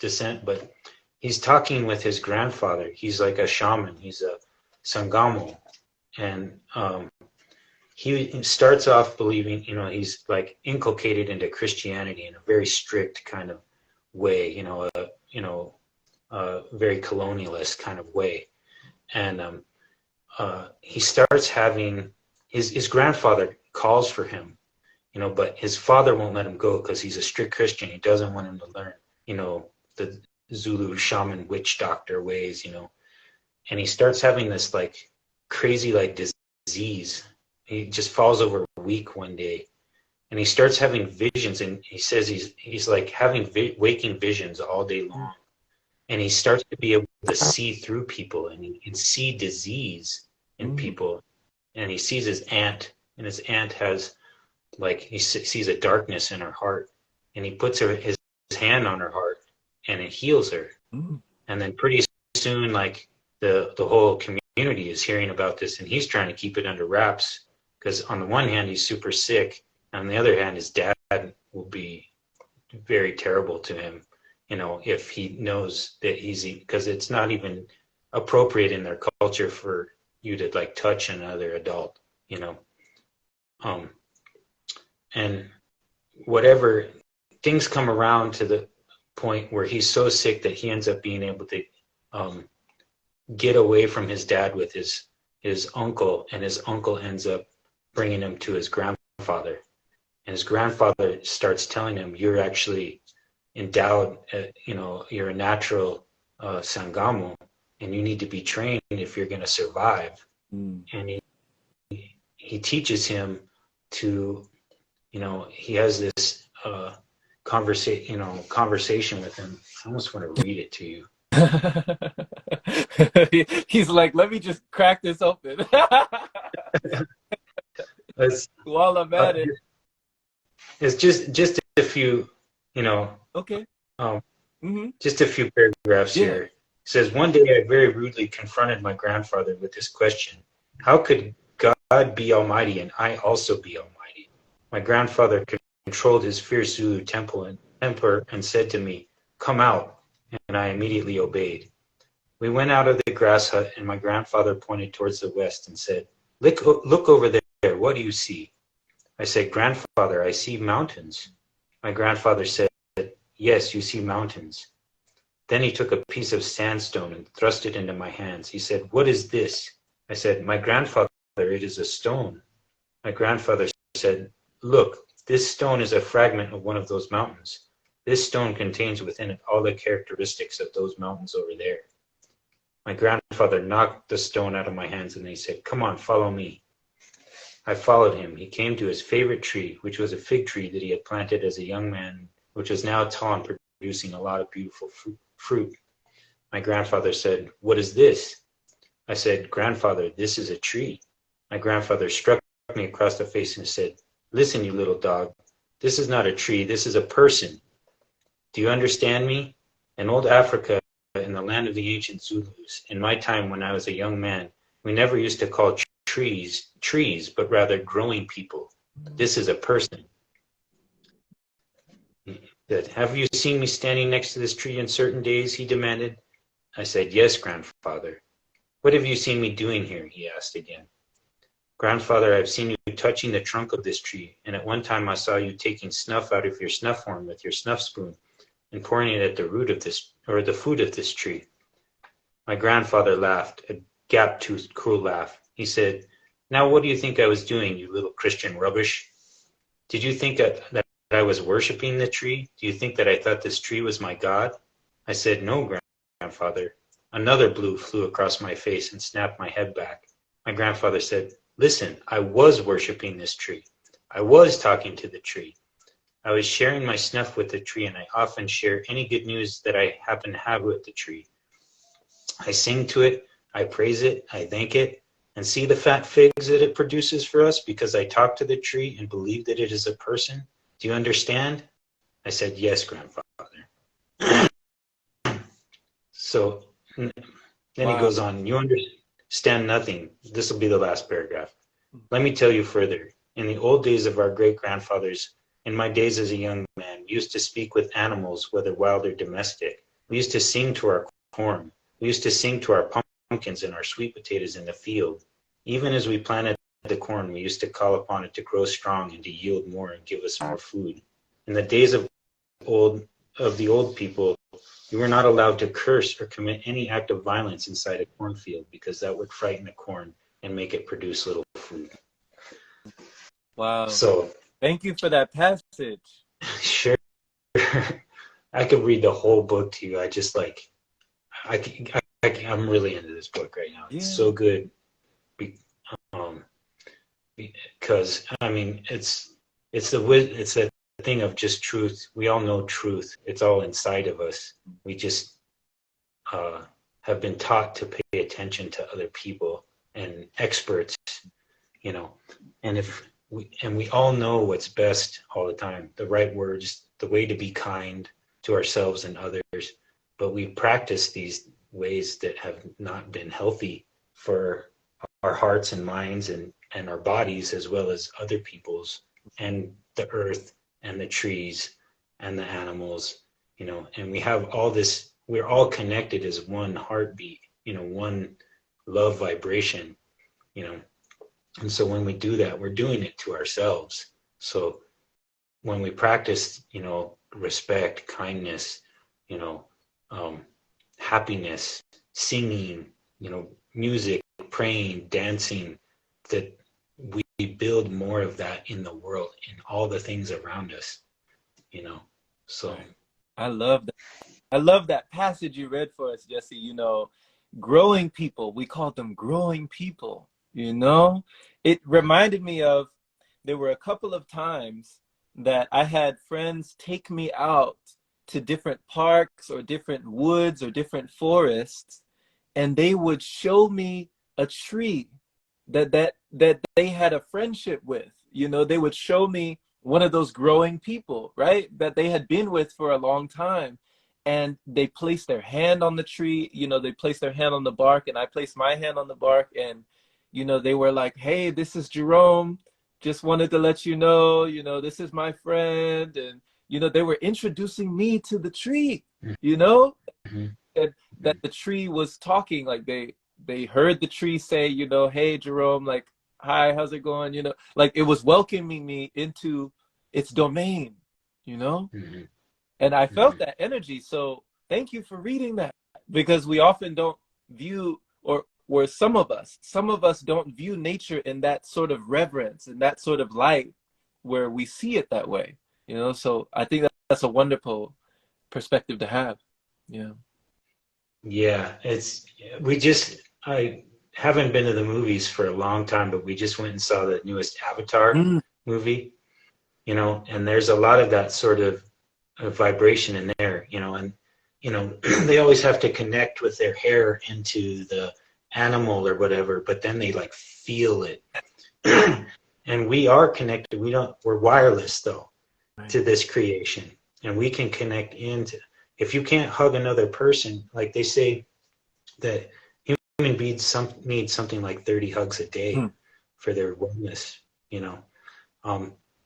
descent. But he's talking with his grandfather. He's like a shaman. He's a Sangamo, and he starts off believing, you know, he's like inculcated into Christianity in a very strict kind of way, you know, a very colonialist kind of way. And he starts having his grandfather calls for him, you know, but his father won't let him go because he's a strict Christian. He doesn't want him to learn, you know, the Zulu shaman witch doctor ways, you know. And he starts having this like crazy like disease. He just falls over weak one day, and he starts having visions. And he says he's like having waking visions all day long, and he starts to be able to see through people, and he can see disease in people. And he sees his aunt, and his aunt has like he sees a darkness in her heart, and he puts his hand on her heart, and it heals her. And then pretty soon, like the whole community is hearing about this, and he's trying to keep it under wraps because on the one hand he's super sick, and on the other hand his dad will be very terrible to him, you know, if he knows that because it's not even appropriate in their culture for you to like touch another adult, you know. And whatever, things come around to the point where he's so sick that he ends up being able to get away from his dad with his uncle, and his uncle ends up bringing him to his grandfather, and his grandfather starts telling him, you're actually endowed, you know, you're a natural Sangamo, and you need to be trained if you're going to survive. And he teaches him to, he has this conversation with him. I almost want to read it to you. He's like, let me just crack this open. While I'm at it. It's just a few, Okay. just a few paragraphs here. It says, one day I very rudely confronted my grandfather with this question: how could God be almighty and I also be almighty? My grandfather controlled his fierce Zulu temper and said to me, come out, and I immediately obeyed. We went out of the grass hut, and my grandfather pointed towards the west and said, look over there, what do you see? I said, grandfather, I see mountains. My grandfather said, yes, you see mountains. Then he took a piece of sandstone and thrust it into my hands. He said, what is this? I said, my grandfather, it is a stone. My grandfather said, look, this stone is a fragment of one of those mountains. This stone contains within it all the characteristics of those mountains over there. My grandfather knocked the stone out of my hands and he said, come on, follow me. I followed him. He came to his favorite tree, which was a fig tree that he had planted as a young man, which was now tall and producing a lot of beautiful fruit. My grandfather said, what is this? I said, grandfather, this is a tree. My grandfather struck me across the face and said, listen, you little dog, this is not a tree, this is a person. Do you understand me? In old Africa, in the land of the ancient Zulus, in my time when I was a young man, we never used to call trees, but rather growing people. This is a person. Have you seen me standing next to this tree on certain days? He demanded. I said, yes, grandfather. What have you seen me doing here? He asked again. Grandfather, I've seen you touching the trunk of this tree, and at one time I saw you taking snuff out of your snuff horn with your snuff spoon and pouring it at the root of this, or the foot of this tree. My grandfather laughed, a gap-toothed, cruel laugh. He said, now what do you think I was doing, you little Christian rubbish? Did you think that I was worshiping the tree? Do you think that I thought this tree was my God? I said, no, grandfather. Another blue flew across my face and snapped my head back. My grandfather said, listen, I was worshiping this tree. I was talking to the tree. I was sharing my snuff with the tree, and I often share any good news that I happen to have with the tree. I sing to it, I praise it, I thank it, and see the fat figs that it produces for us because I talk to the tree and believe that it is a person. Do you understand? I said, yes, grandfather. So then he goes on, you understand nothing. This will be the last paragraph. Let me tell you further. In the old days of our great-grandfathers, in my days as a young man, we used to speak with animals, whether wild or domestic. We used to sing to our corn. We used to sing to our pumpkins and our sweet potatoes in the field. Even as we planted the corn, we used to call upon it to grow strong and to yield more and give us more food. In the days of the old people, you were not allowed to curse or commit any act of violence inside a cornfield because that would frighten the corn and make it produce little food. Wow. So thank you for that passage. Sure. I could read the whole book to you. I just I'm really into this book right now. It's so good. Because I mean, it's a thing of just truth. We all know truth. It's all inside of us. We just have been taught to pay attention to other people and experts, and we all know what's best all the time, the right words, the way to be kind to ourselves and others, but we practice these ways that have not been healthy for our hearts and minds and our bodies, as well as other people's, and the earth and the trees and the animals, and we have all this, we're all connected as one heartbeat, one love vibration, and so when we do that, we're doing it to ourselves. So when we practice, respect, kindness, happiness, singing, music, praying, dancing, that we build more of that in the world, in all the things around us, so. I love that. I love that passage you read for us, Jesse. Growing people, we call them growing people. You know, it reminded me of, there were a couple of times that I had friends take me out to different parks or different woods or different forests, and they would show me a tree that they had a friendship with. You know, they would show me one of those growing people, right? That they had been with for a long time. And they placed their hand on the tree, you know, they placed their hand on the bark, and I placed my hand on the bark. And, you know, they were like, hey, this is Jerome. Just wanted to let you know, this is my friend. And, you know, they were introducing me to the tree, you know, Mhm. and that the tree was talking, like they heard the tree say, you know, hey Jerome, like, hi, how's it going, you know, like it was welcoming me into its domain, you know. Mhm. And I felt Mhm. that energy. So thank you for reading that, because we often don't view, or where some of us don't view nature in that sort of reverence and that sort of light where we see it that way, you know. So I think that's a wonderful perspective to have. Yeah. Yeah, we just I haven't been to the movies for a long time, but we just went and saw the newest Avatar Mm. movie, you know, and there's a lot of that sort of vibration in there, you know, and you know, they always have to connect with their hair into the animal or whatever, but then they like feel it. And we are connected. We're wireless though Right. to this creation, and we can connect into, if you can't hug another person, like they say that human beings need something like 30 hugs a day Mm. for their wellness, you know.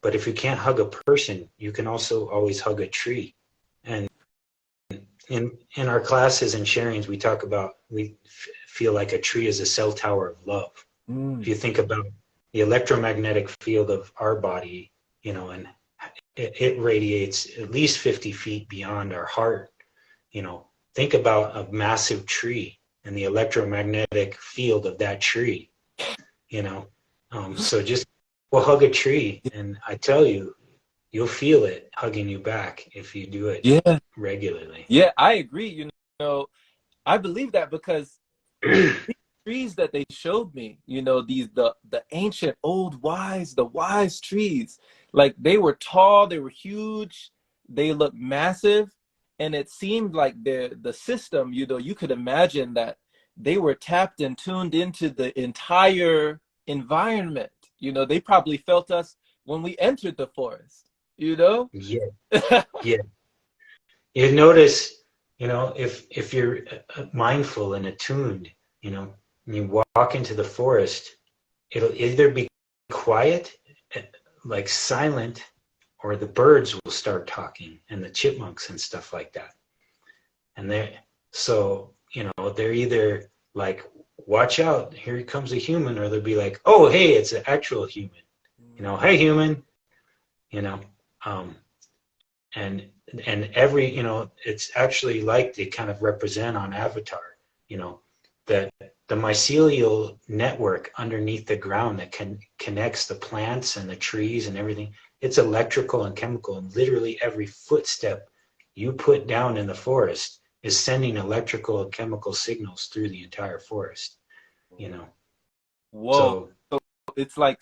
But if you can't hug a person, you can also always hug a tree. And in our classes and sharings, we talk about, feel like a tree is a cell tower of love. If Mm. you think about the electromagnetic field of our body, you know, and it radiates at least 50 feet beyond our heart, you know, think about a massive tree and the electromagnetic field of that tree, you know. So just, well, hug a tree, and I tell you, you'll feel it hugging you back if you do it Yeah. regularly. Yeah, I agree. You know, I believe that because these trees that they showed me, you know, these the ancient old wise, the wise trees, like they were tall, they were huge, they looked massive, and it seemed like the system, you know, you could imagine that they were tapped and tuned into the entire environment. You know, they probably felt us when we entered the forest, you know? Yeah, yeah. You notice, you know, if you're mindful and attuned, you know, and you walk into the forest, it'll either be quiet, eh, like silent, or the birds will start talking and the chipmunks and stuff like that. And so, you know, they're either like, watch out, here comes a human, or they'll be like, oh, hey, it's an actual human. You know, hey, human, you know, um, and every, you know, it's actually like they kind of represent on Avatar, you know, that the mycelial network underneath the ground that connects the plants and the trees and everything, it's electrical and chemical, and literally every footstep you put down in the forest is sending electrical and chemical signals through the entire forest, you know. Whoa. So So it's like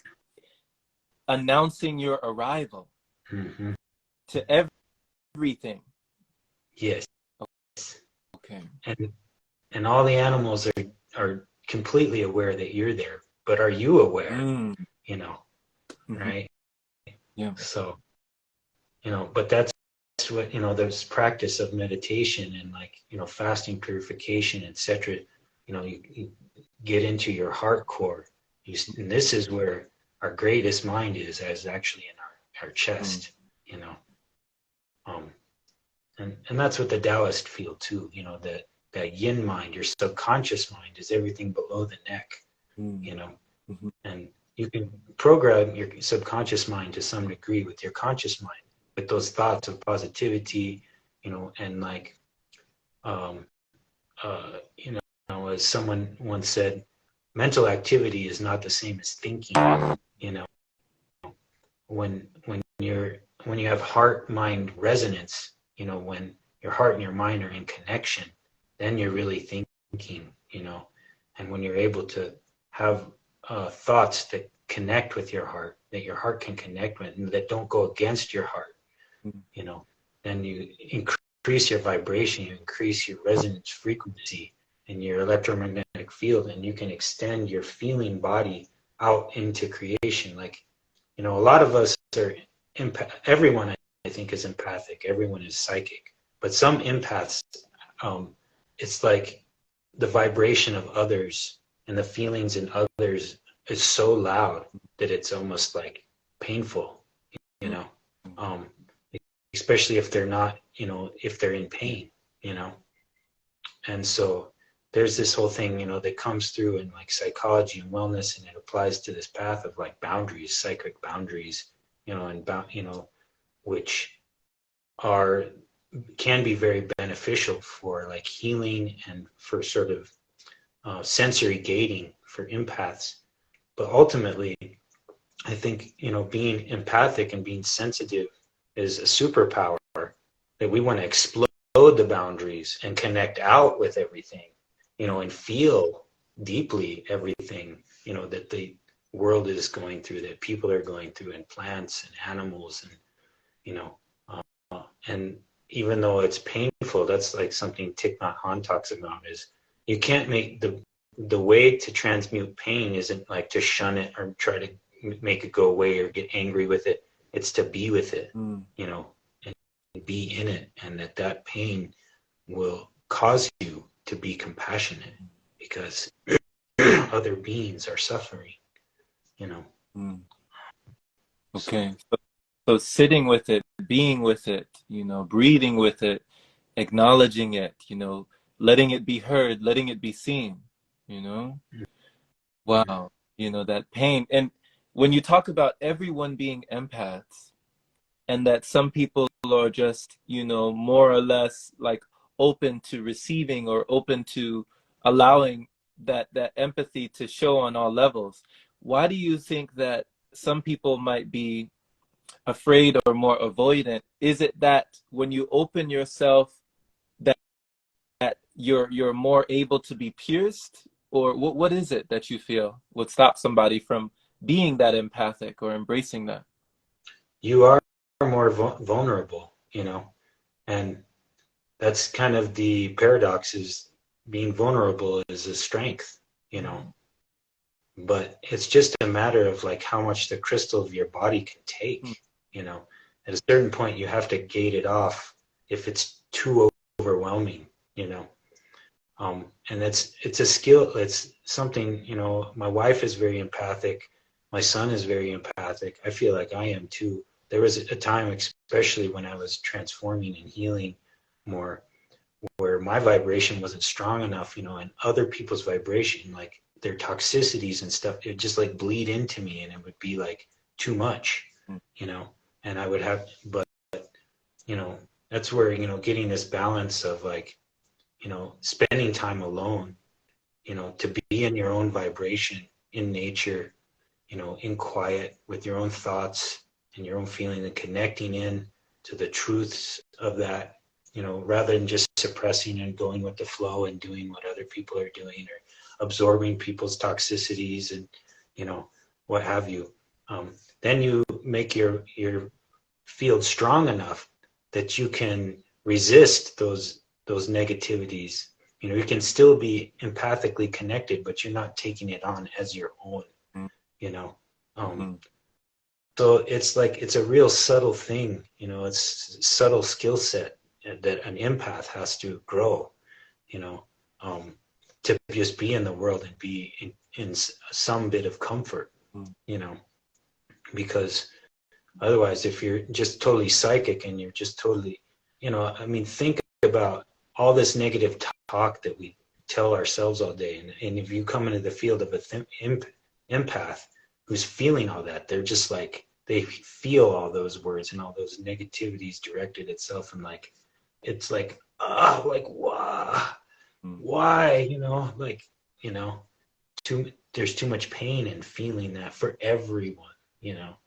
announcing your arrival mhm, to everything. yes, Okay. and all the animals are completely aware that you're there, but are you aware, Mm. you know, Hmm. right? Yeah. So, you know, but that's what, you know, this practice of meditation and, like, you know, fasting, purification, etc. You know, you get into your heart core. And this is where our greatest mind is, as actually in our Mm. chest, you know. Um, and that's what the Taoists feel too, you know, that yin mind, your subconscious mind, is everything below the neck, Mm. you know. Hmm. And you can program your subconscious mind to some degree with your conscious mind, with those thoughts of positivity, you know, and like, um, you know, as someone once said, mental activity is not the same as thinking. You know, when you have heart mind resonance, you know, when your heart and your mind are in connection, then you're really thinking, you know. And when you're able to have thoughts that connect with your heart, that your heart can connect with, and that don't go against your heart, you know, then you increase your vibration, you increase your resonance frequency in your electromagnetic field, and you can extend your feeling body out into creation. Like, you know, a lot of us are everyone I think is empathic, everyone is psychic, but some empaths, it's like the vibration of others and the feelings in others is so loud that it's almost like painful, you know, especially if they're not, you know, if they're in pain, you know. And so there's this whole thing, you know, that comes through in like psychology and wellness, and it applies to this path of like boundaries, psychic boundaries, you know, and you know, which are can be very beneficial for like healing and for sort of sensory gating for empaths. But ultimately, I think, you know, being empathic and being sensitive is a superpower that we want to explode the boundaries and connect out with everything, you know, and feel deeply everything, you know, that the world is going through, that people are going through, and plants and animals, and, you know, and even though it's painful, that's like something Thich Nhat Hanh talks about, is you can't make the way to transmute pain isn't like to shun it or try to make it go away or get angry with it. It's to be with it, you know, and be in it, and that pain will cause you to be compassionate because other beings are suffering, you know. Okay. So sitting with it, being with it, you know, breathing with it, acknowledging it, you know, letting it be heard, letting it be seen, you know. Wow. You know, that pain. And when you talk about everyone being empaths, and that some people are just, you know, more or less like open to receiving or open to allowing that empathy to show on all levels, why do you think that some people might be afraid or more avoidant? Is it that when you open yourself that you're more able to be pierced, or what is it that you feel would stop somebody from being that empathic or embracing that? You are more vulnerable, you know, and that's kind of the paradox, is being vulnerable is a strength, you know, but it's just a matter of like how much the crystal of your body can take, you know. At a certain point you have to gate it off if it's too overwhelming, you know. And it's a skill, it's something, you know. My wife is very empathic, my son is very empathic, I feel like I am too. There was a time, especially when I was transforming and healing more, where my vibration wasn't strong enough, you know, and other people's vibration, like their toxicities and stuff, it would just like bleed into me, and it would be like too much, you know. And I would have, but, you know, that's where, you know, getting this balance of like, you know, spending time alone, you know, to be in your own vibration, in nature, you know, in quiet with your own thoughts and your own feeling, and connecting in to the truths of that, you know, rather than just suppressing and going with the flow and doing what other people are doing, or absorbing people's toxicities and, you know, what have you. Then you make your field strong enough that you can resist those negativities. You know, you can still be empathically connected, but you're not taking it on as your own, you know. So it's like, it's a real subtle thing, you know. It's a subtle skill set that an empath has to grow, you know, to just be in the world and be in some bit of comfort, you know. Because otherwise, if you're just totally psychic and you're just totally, you know, I mean, think about all this negative talk that we tell ourselves all day. And if you come into the field of an empath who's feeling all that, they're just like, they feel all those words and all those negativities directed itself, and like, it's like, like, why, you know, like, you know, there's too much pain in feeling that for everyone, you know.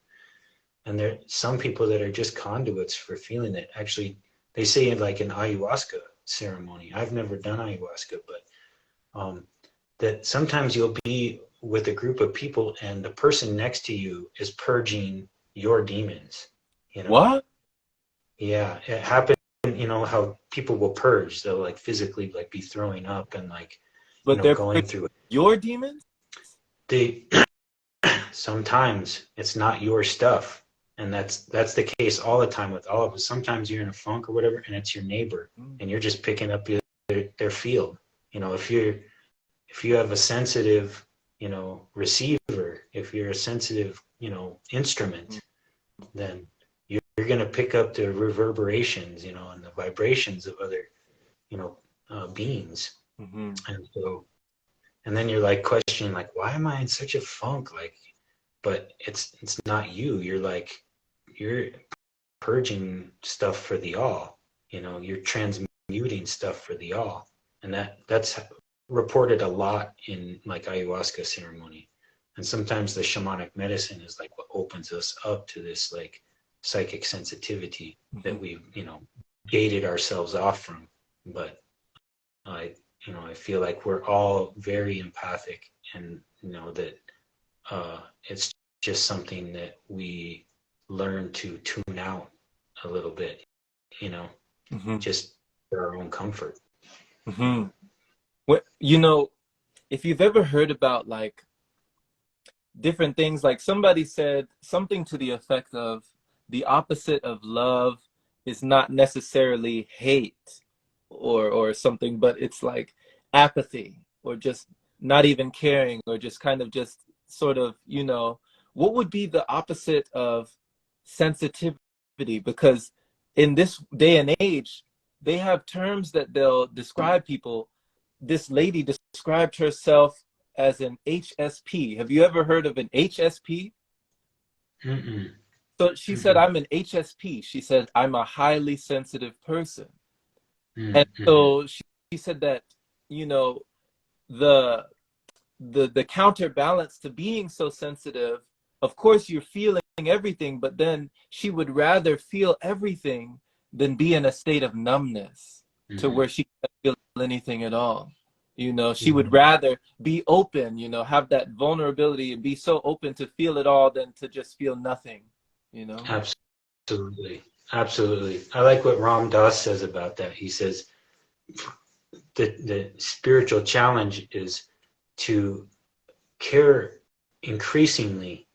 And there are some people that are just conduits for feeling it. Actually, they say in like an ayahuasca ceremony, I've never done ayahuasca, but that sometimes you'll be with a group of people and the person next to you is purging your demons, you know? What? Yeah, it happened, how people will purge. They'll like physically like be throwing up and like, But they're going through it. your demons? They sometimes it's not your stuff. And that's the case all the time with all of us. Sometimes you're in a funk or whatever, and it's your neighbor, and you're just picking up their field. If you have a sensitive, receiver, if you're a sensitive, instrument, then you're going to pick up the reverberations, and the vibrations of other, beings. Mm-hmm. And then you're like questioning, like, why am I in such a funk? Like, but it's not you. You're purging stuff for the all. You're transmuting stuff for the all, and that's reported a lot in like ayahuasca ceremony. And sometimes the shamanic medicine is like what opens us up to this like psychic sensitivity that we've gated ourselves off from. But I feel like we're all very empathic, and that it's just something that we learn to tune out a little bit, just for our own comfort. Mm-hmm. What, if you've ever heard about like different things, like somebody said something to the effect of the opposite of love is not necessarily hate or something, but it's like apathy or just not even caring or just kind of just sort of, what would be the opposite of sensitivity? Because in this day and age, they have terms that they'll describe people. This lady described herself as an HSP. Have you ever heard of an HSP? Mm-mm. So she said, I'm an HSP. She said, I'm a highly sensitive person. Mm-hmm. And so she said that, the counterbalance to being so sensitive, of course you're feeling everything, but then she would rather feel everything than be in a state of numbness to where she can't feel anything at all. She would rather be open, have that vulnerability and be so open to feel it all than to just feel nothing, Absolutely. Absolutely. I like what Ram Dass says about that. He says the spiritual challenge is to care increasingly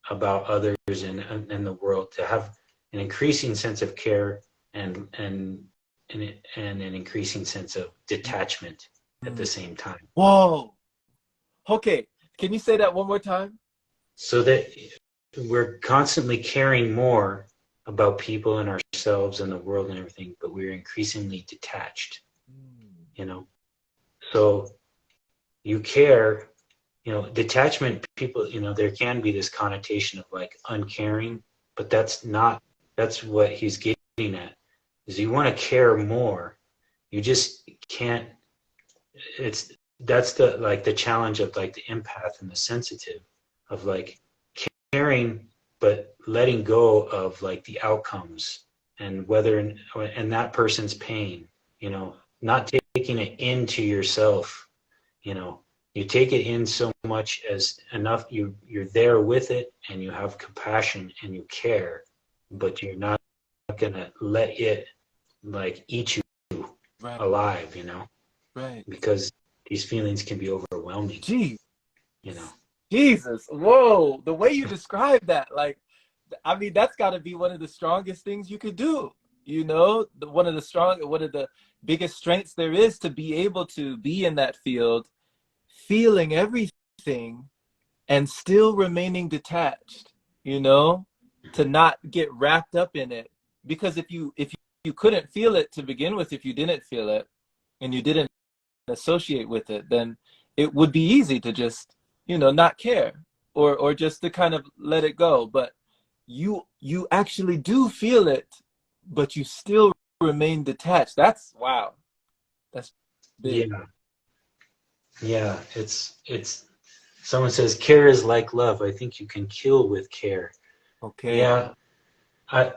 about others in the world, to have an increasing sense of care and an increasing sense of detachment at the same time. Whoa. Okay. Can you say that one more time? So that we're constantly caring more about people and ourselves and the world and everything, but we're increasingly detached, So you care, detachment, people, there can be this connotation of like uncaring, but that's what he's getting at, is you want to care more. You just can't, that's the challenge of like the empath and the sensitive, of like caring, but letting go of like the outcomes and and that person's pain, not taking it into yourself, you take it in so much as enough, you're there with it and you have compassion and you care, but you're not going to let it like eat you alive, Right. Because these feelings can be overwhelming. Jeez. Jesus. Whoa. The way you describe that, like, I mean, that's got to be one of the strongest things you could do. One of the biggest strengths there is, to be able to be in that field, feeling everything and still remaining detached, to not get wrapped up in it. Because if you couldn't feel it to begin with, if you didn't feel it and you didn't associate with it, then it would be easy to just, not care or just to kind of let it go. But you actually do feel it, but you still remain detached. That's wow. That's big. Yeah. It's someone says care is like love. I think you can kill with care. Okay. Yeah. I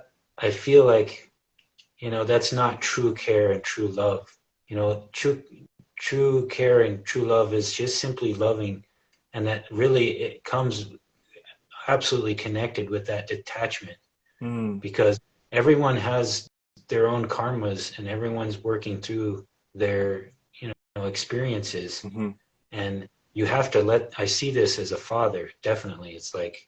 feel like, that's not true care and true love. True care and true love is just simply loving And that really, it comes absolutely connected with that detachment, because everyone has their own karmas and everyone's working through their, experiences. And you have to I see this as a father, definitely. It's like,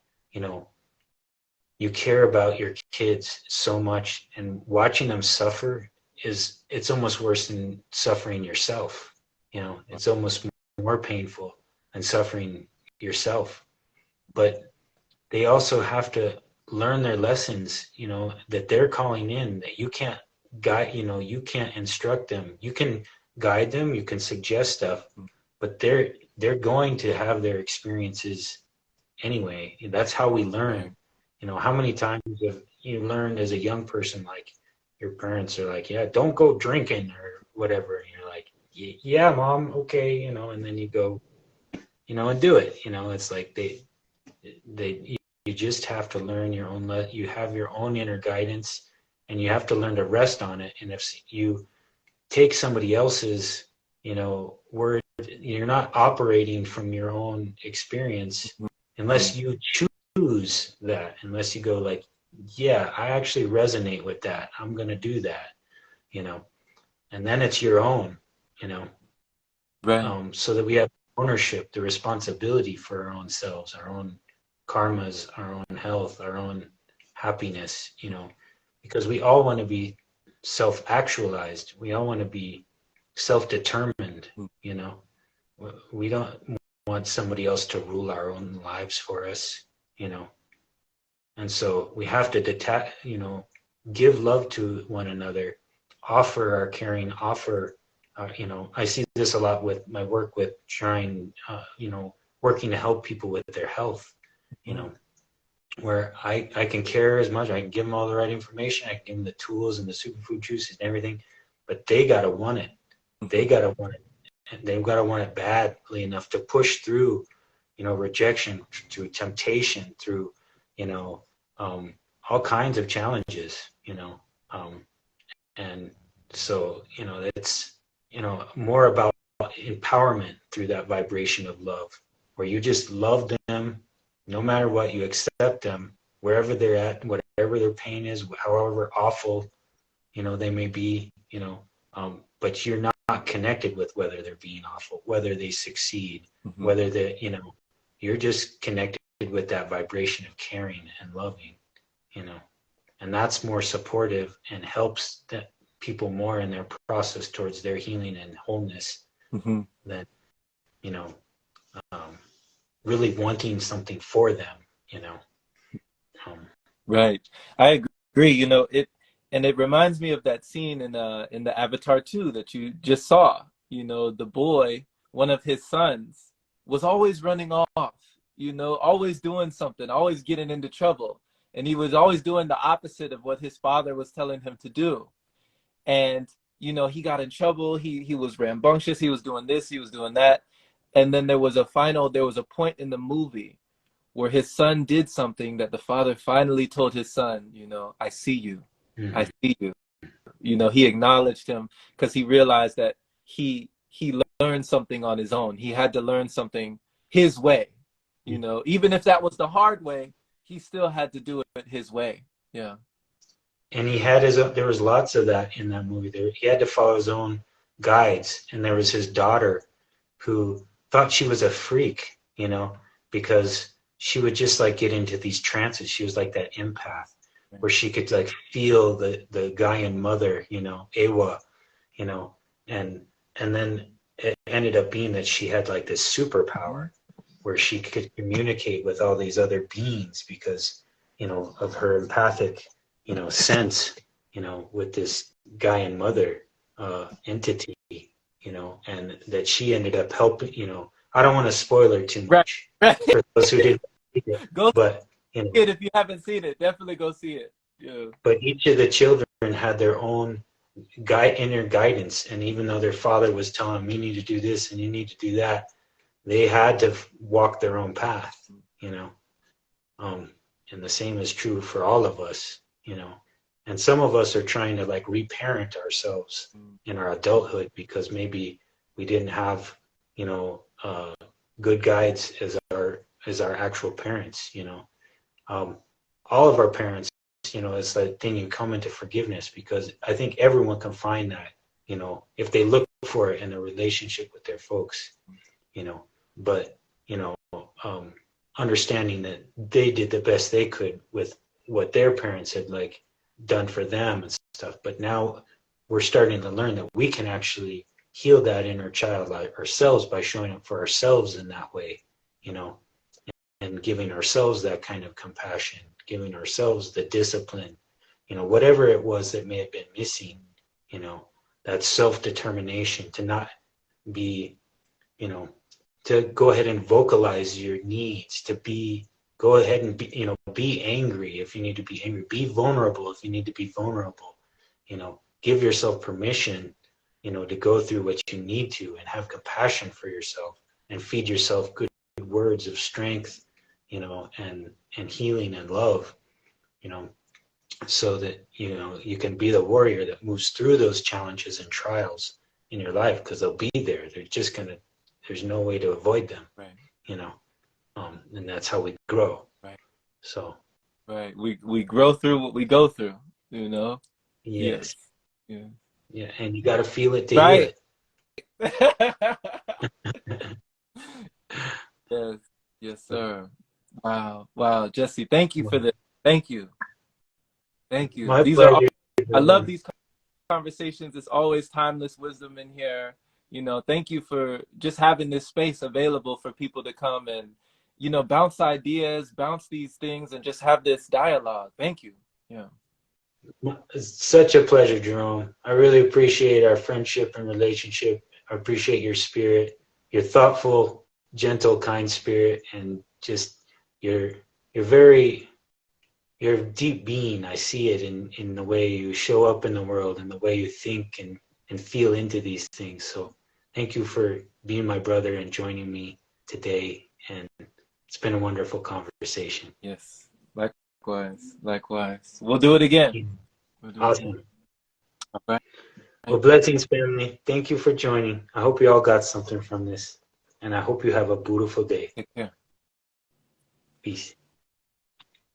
you care about your kids so much, and watching them suffer it's almost worse than suffering yourself. It's almost more painful than suffering yourself. But they also have to learn their lessons, that they're calling in, that you can't guide, you can't instruct them. You can guide them, you can suggest stuff, but they're going to have their experiences anyway. That's how we learn. How many times have you learned as a young person, like your parents are like, yeah, don't go drinking or whatever. And you're like, yeah, mom, okay, and then you go, and do it. It's like you just have to learn your own, you have your own inner guidance, and you have to learn to rest on it. And if you take somebody else's, word, you're not operating from your own experience unless you choose that, unless you go like, yeah, I actually resonate with that. I'm going to do that, and then it's your own, Right. so that we have ownership, the responsibility for our own selves, our own karmas, our own health, our own happiness, because we all want to be self-actualized. We all want to be self-determined, we don't want somebody else to rule our own lives for us, and so we have to detach, give love to one another, offer our caring, offer I see this a lot with my work with trying, working to help people with their health, where I can care as much, I can give them all the right information, I can give them the tools and the superfood juices and everything, but they got to want it. They got to want it. And they've got to want it badly enough to push through, rejection, through temptation, through, all kinds of challenges, and so, it's, more about empowerment through that vibration of love, where you just love them no matter what, you accept them wherever they're at, whatever their pain is, however awful, they may be, but you're not connected with whether they're being awful, whether they succeed, whether they, you're just connected with that vibration of caring and loving, and that's more supportive and helps that people more in their process towards their healing and wholeness than, really wanting something for them, Right. I agree. It reminds me of that scene in the Avatar 2 that you just saw. The boy, one of his sons, was always running off, always doing something, always getting into trouble. And he was always doing the opposite of what his father was telling him to do. And, he got in trouble. He was rambunctious. He was doing this, he was doing that. And then there was a point in the movie where his son did something that the father finally told his son, I see you. I see you. He acknowledged him because he realized that he learned something on his own. He had to learn something his way. Even if that was the hard way, he still had to do it his way. Yeah. And he had there was lots of that in that movie. He had to follow his own guides. And there was his daughter who thought she was a freak, because she would just like get into these trances. She was like that empath where she could like feel the Gaian mother, Ewa, and then it ended up being that she had like this superpower where she could communicate with all these other beings because, of her empathic, sense, with this Gaian mother entity, and that she ended up helping, I don't want to spoil her too much right. for those who didn't see it, Go but see it if you haven't seen it. Definitely go see it. Yeah. But each of the children had their own inner guidance, and even though their father was telling them, you need to do this and you need to do that, they had to walk their own path, and the same is true for all of us, and some of us are trying to like reparent ourselves in our adulthood because maybe we didn't have, good guides as our actual parents. All of our parents, it's that thing you come into forgiveness, because I think everyone can find that, if they look for it in a relationship with their folks, but understanding that they did the best they could with what their parents had like done for them and stuff. But now we're starting to learn that we can actually heal that inner child ourselves by showing up for ourselves in that way, and giving ourselves that kind of compassion, giving ourselves the discipline, whatever it was that may have been missing, that self-determination to not be, to go ahead and vocalize your needs, go ahead and be angry if you need to be angry, be vulnerable if you need to be vulnerable, give yourself permission, to go through what you need to, and have compassion for yourself, and feed yourself good words of strength, and healing and love, so that, you can be the warrior that moves through those challenges and trials in your life, because they'll be there. There's no way to avoid them, Right. And that's how we grow. Right. So. Right. We grow through what we go through, Yes. Yeah. Yeah, and you got to feel it to Right. heal it. Yes. Yes, sir. Wow, Jesse, thank you for this. Thank you. My These are pleasure. I love these conversations. It's always timeless wisdom in here. Thank you for just having this space available for people to come and, bounce ideas, bounce these things, and just have this dialogue. Thank you. Yeah. It's such a pleasure, Jerome. I really appreciate our friendship and relationship. I appreciate your spirit, your thoughtful, gentle, kind spirit, and just your deep being. I see it in the way you show up in the world and the way you think and feel into these things. So thank you for being my brother and joining me today. And it's been a wonderful conversation. Yes. Likewise. We'll do it again. Awesome. All right. Well, blessings, family. Thank you for joining. I hope you all got something from this, and I hope you have a beautiful day. Take care. Peace.